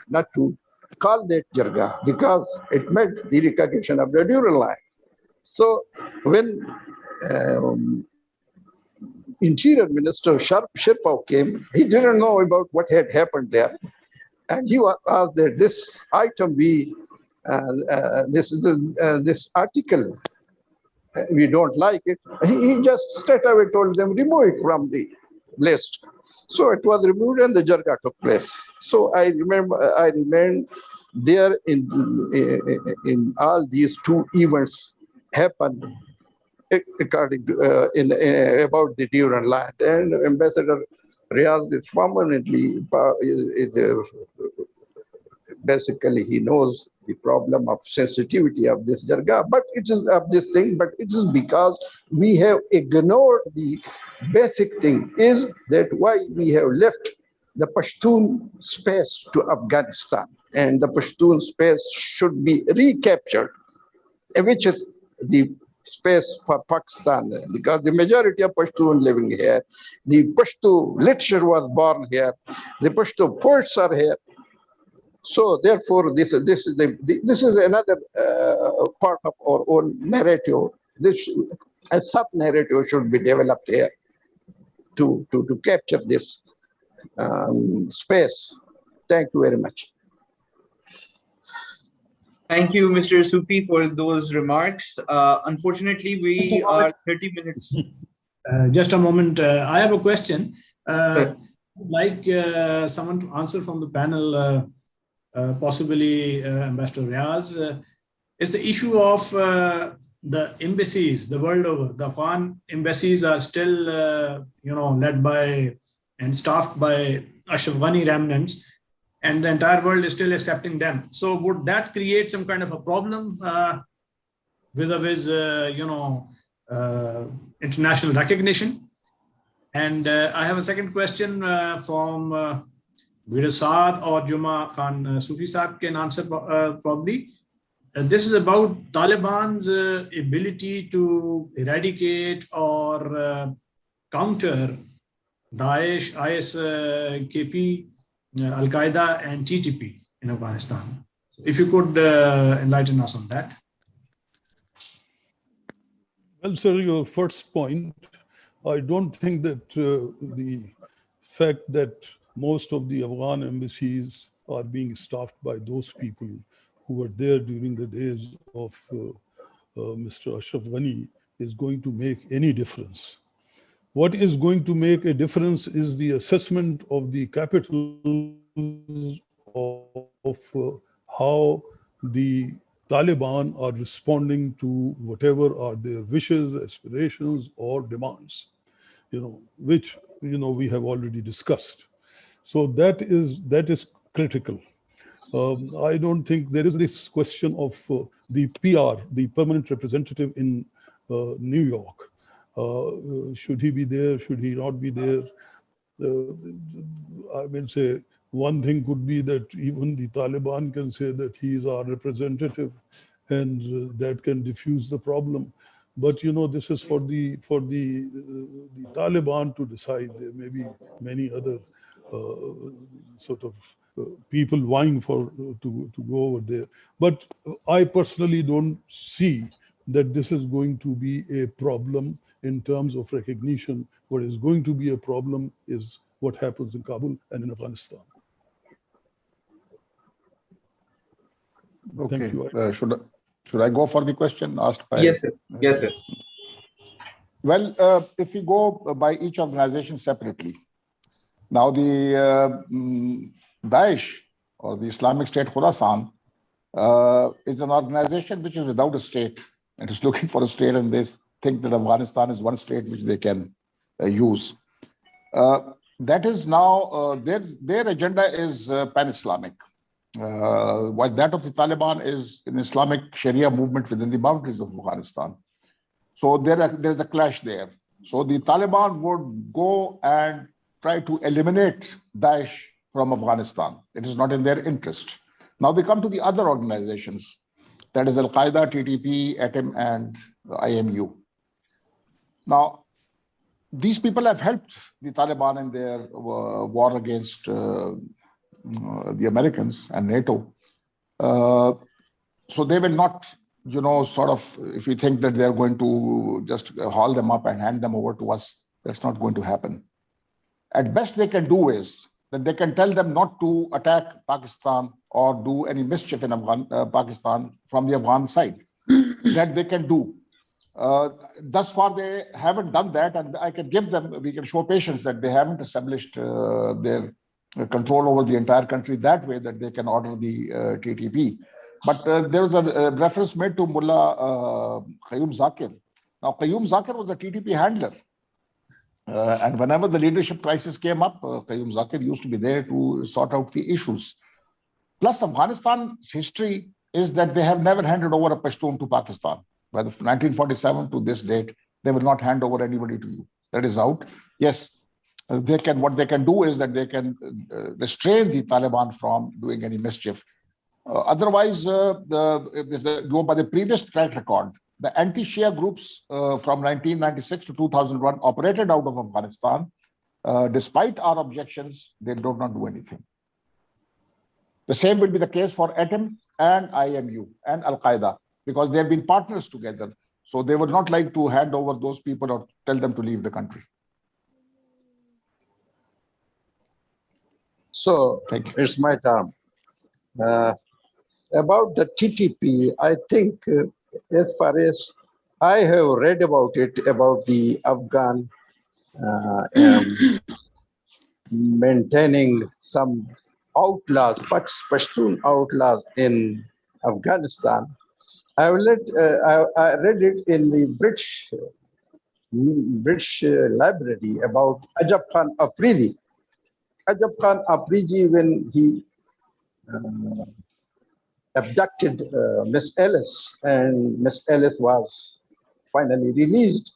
not to call that Jirga because it meant the recognition of the Durand line. So when Interior Minister Sherpa came, he didn't know about what had happened there, and he was asked that this item this article, we don't like it. He just straight away told them, remove it from the list. So it was removed and the Jirga took place. So I remained there in all these two events happened according to, about the Durand line. And Ambassador Riaz is permanently, basically he knows the problem of sensitivity of this Jirga, but it is of this thing, but it is because we have ignored the basic thing is that why we have left the Pashtun space to Afghanistan, and the Pashtun space should be recaptured, which is the space for Pakistan, because the majority of Pashtun living here, the Pashto literature was born here, the Pashto poets are here. So therefore, this is another part of our own narrative. A sub-narrative should be developed here to capture this space. Thank you very much. Thank you, Mr. Sufi, for those remarks. Unfortunately, we are 30 minutes. Just a moment. I have a question. Like someone to answer from the panel, possibly Ambassador Riaz, is the issue of the embassies the world over. The Afghan embassies are still, led by and staffed by Ashraf Ghani remnants, and the entire world is still accepting them. So would that create some kind of a problem vis-a-vis, international recognition? And I have a second question from Veer Saad or Juma Khan Sufi Saab can answer probably. This is about Taliban's ability to eradicate or counter Daesh, IS, KP, Al-Qaeda and TTP in Afghanistan. If you could enlighten us on that. Well, sir, your first point, I don't think that the fact that most of the Afghan embassies are being staffed by those people who were there during the days of Mr. Ashraf Ghani is going to make any difference. What is going to make a difference is the assessment of the capitals of how the Taliban are responding to whatever are their wishes, aspirations, or demands, which we have already discussed. So that is critical. I don't think there is this question of the PR, the permanent representative in New York. Should he be there? Should he not be there? I will say one thing could be that even the Taliban can say that he is our representative, and that can diffuse the problem. But this is for the Taliban to decide. There may be many other sort of people vying to go over there. But I personally don't see that this is going to be a problem in terms of recognition. What is going to be a problem is what happens in Kabul and in Afghanistan. Okay. Thank you. Should I go for the question asked by? Yes, sir. Yes, sir. Well, if we go by each organization separately, now the Daesh or the Islamic State Khorasan is an organization which is without a state. It is looking for a state, and they think that Afghanistan is one state which they can use. That is now their agenda is pan-Islamic. While that of the Taliban is an Islamic Sharia movement within the boundaries of Afghanistan. So there's a clash there. So the Taliban would go and try to eliminate Daesh from Afghanistan. It is not in their interest. Now we come to the other organizations. That is Al-Qaeda, TTP, ATM, and IMU. Now, these people have helped the Taliban in their war against the Americans and NATO. So they will not, sort of, if you think that they're going to just haul them up and hand them over to us, that's not going to happen. At best they can do is that they can tell them not to attack Pakistan or do any mischief in Pakistan from the Afghan side. That they can do. Thus far, they haven't done that, and we can show patience that they haven't established their control over the entire country that way that they can order the TTP. But there was a reference made to Mullah Qayyum Zakir. Now, Qayyum Zakir was a TTP handler. And whenever the leadership crisis came up, Qayyum Zakir used to be there to sort out the issues. Plus, Afghanistan's history is that they have never handed over a Pashtun to Pakistan. By the 1947 to this date, they will not hand over anybody to you. That is out. Yes, what they can do is that they can restrain the Taliban from doing any mischief. Otherwise, if they go by the previous track record, the anti-Shia groups from 1996 to 2001 operated out of Afghanistan. Despite our objections, they did not do anything. The same will be the case for ATM and IMU and Al-Qaeda, because they have been partners together. So they would not like to hand over those people or tell them to leave the country. So it's my turn. About the TTP, I think as far as I have read about it, about the Afghan maintaining some outlaws, Pashtun outlaws in Afghanistan. I read it in the British library about Ajab Khan Afridi. Ajab Khan Afridi, when he abducted Miss Ellis, and Miss Ellis was finally released,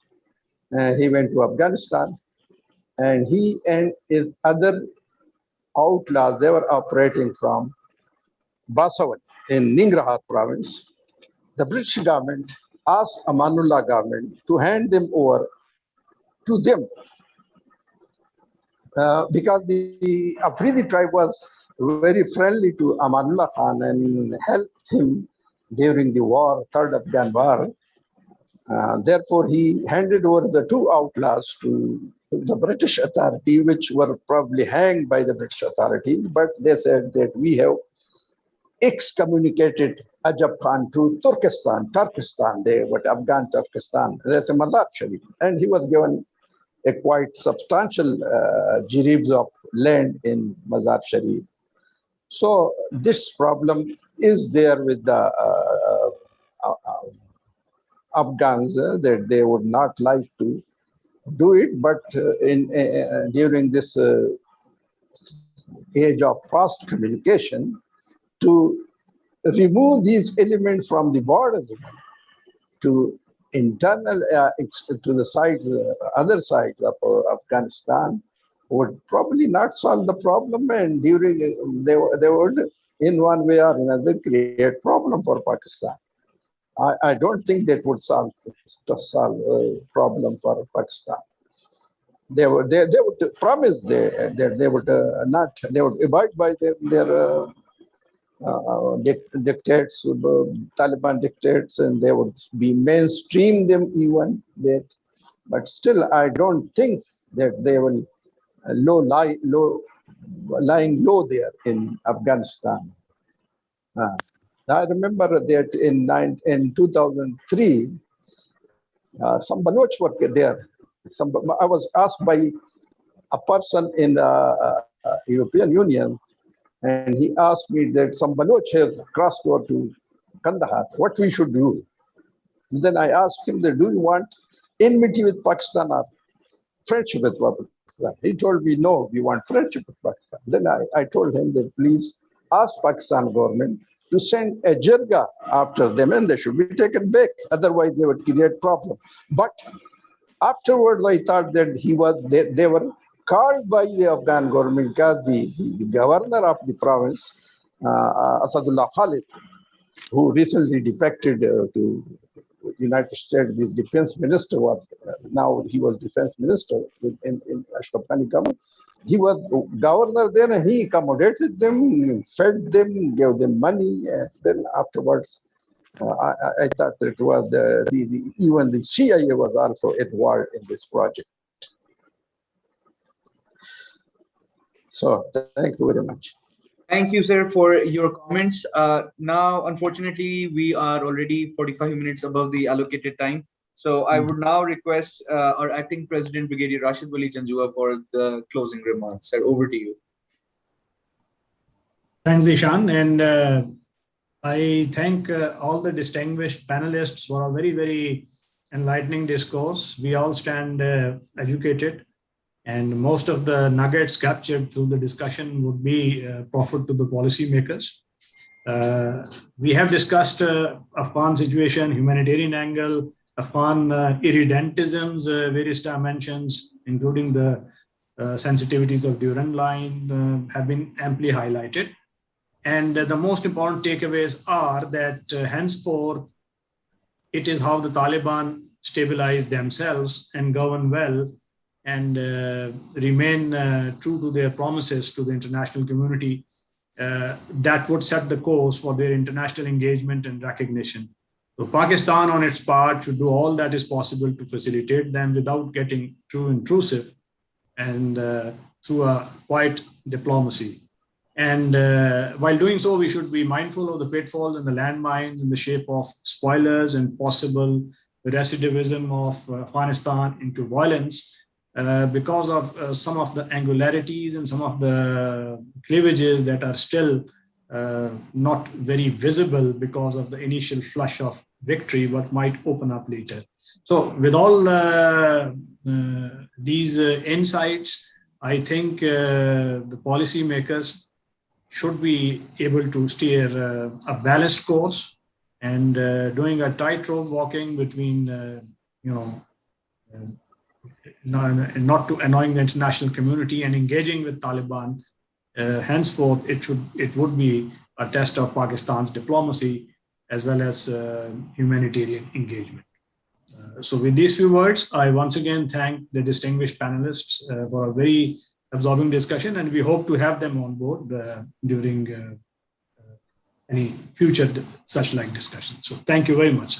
he went to Afghanistan, and he and his other outlaws, they were operating from Basawan in Ningarhar province. The British government asked Amanullah government to hand them over to them because the Afridi tribe was very friendly to Amanullah Khan and helped him during the war, Third Afghan War. Therefore, he handed over the two outlaws to the British authority, which were probably hanged by the British authorities, but they said that we have excommunicated Ajab Khan to Turkestan, Afghan Turkestan, that's a Mazar Sharif. And he was given a quite substantial jiribs of land in Mazar Sharif. So this problem is there with the Afghans, that they would not like to do it, but during this age of fast communication, to remove these elements from the border to internal to the sides, other sides of Afghanistan would probably not solve the problem, and during they would in one way or another create problem for Pakistan. I don't think that would solve a problem for Pakistan. They would promise that they would they would abide by their dictates, Taliban dictates, and they would be mainstream them even that. But still, I don't think that they will lying low there in Afghanistan. I remember that in 2003, some Baloch were there. I was asked by a person in the European Union, and he asked me that some Baloch has crossed over to Kandahar, what we should do. And then I asked him that, do you want enmity with Pakistan or friendship with Pakistan? He told me, no, we want friendship with Pakistan. Then I told him that please ask Pakistan government to send a jirga after them and they should be taken back. Otherwise, they would create problem. But afterwards, I thought that they were called by the Afghan government because the governor of the province, Asadullah Khalid, who recently defected to United States, the defense minister now he was defense minister in Ashraf Ghani government. He was governor then, and he accommodated them, fed them, gave them money, and then afterwards, I thought that it was even the CIA was also involved in this project. So thank you very much. Thank you, sir, for your comments. Now, unfortunately, we are already 45 minutes above the allocated time. So I would now request our acting president, Brigadier Rashid Wali Janjua, for the closing remarks. Sir, over to you. Thanks, Ishan. And I thank all the distinguished panelists for a very, very enlightening discourse. We all stand educated, and most of the nuggets captured through the discussion would be profit to the policymakers. We have discussed Afghan situation, humanitarian angle, Afghan irredentism's various dimensions, including the sensitivities of Durand line, have been amply highlighted. And the most important takeaways are that henceforth, it is how the Taliban stabilize themselves and govern well and remain true to their promises to the international community that would set the course for their international engagement and recognition. So Pakistan on its part should do all that is possible to facilitate them without getting too intrusive and through a quiet diplomacy. And while doing so, we should be mindful of the pitfalls and the landmines in the shape of spoilers and possible recidivism of Afghanistan into violence because of some of the angularities and some of the cleavages that are still not very visible because of the initial flush of victory, but might open up later. So with all these insights, I think the policymakers should be able to steer a balanced course and doing a tightrope walking between, not to annoying the international community and engaging with Taliban. Henceforth, it would be a test of Pakistan's diplomacy as well as humanitarian engagement. So with these few words, I once again thank the distinguished panelists for a very absorbing discussion, and we hope to have them on board during any future such like discussion. So thank you very much.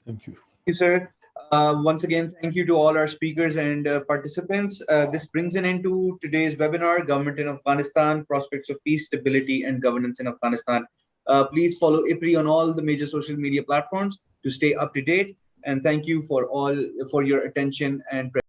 Thank you. Thank you, sir. Once again, thank you to all our speakers and participants. This brings an end to today's webinar, Government in Afghanistan, Prospects of Peace, Stability and Governance in Afghanistan. Please follow IPRI on all the major social media platforms to stay up to date. And thank you for your attention and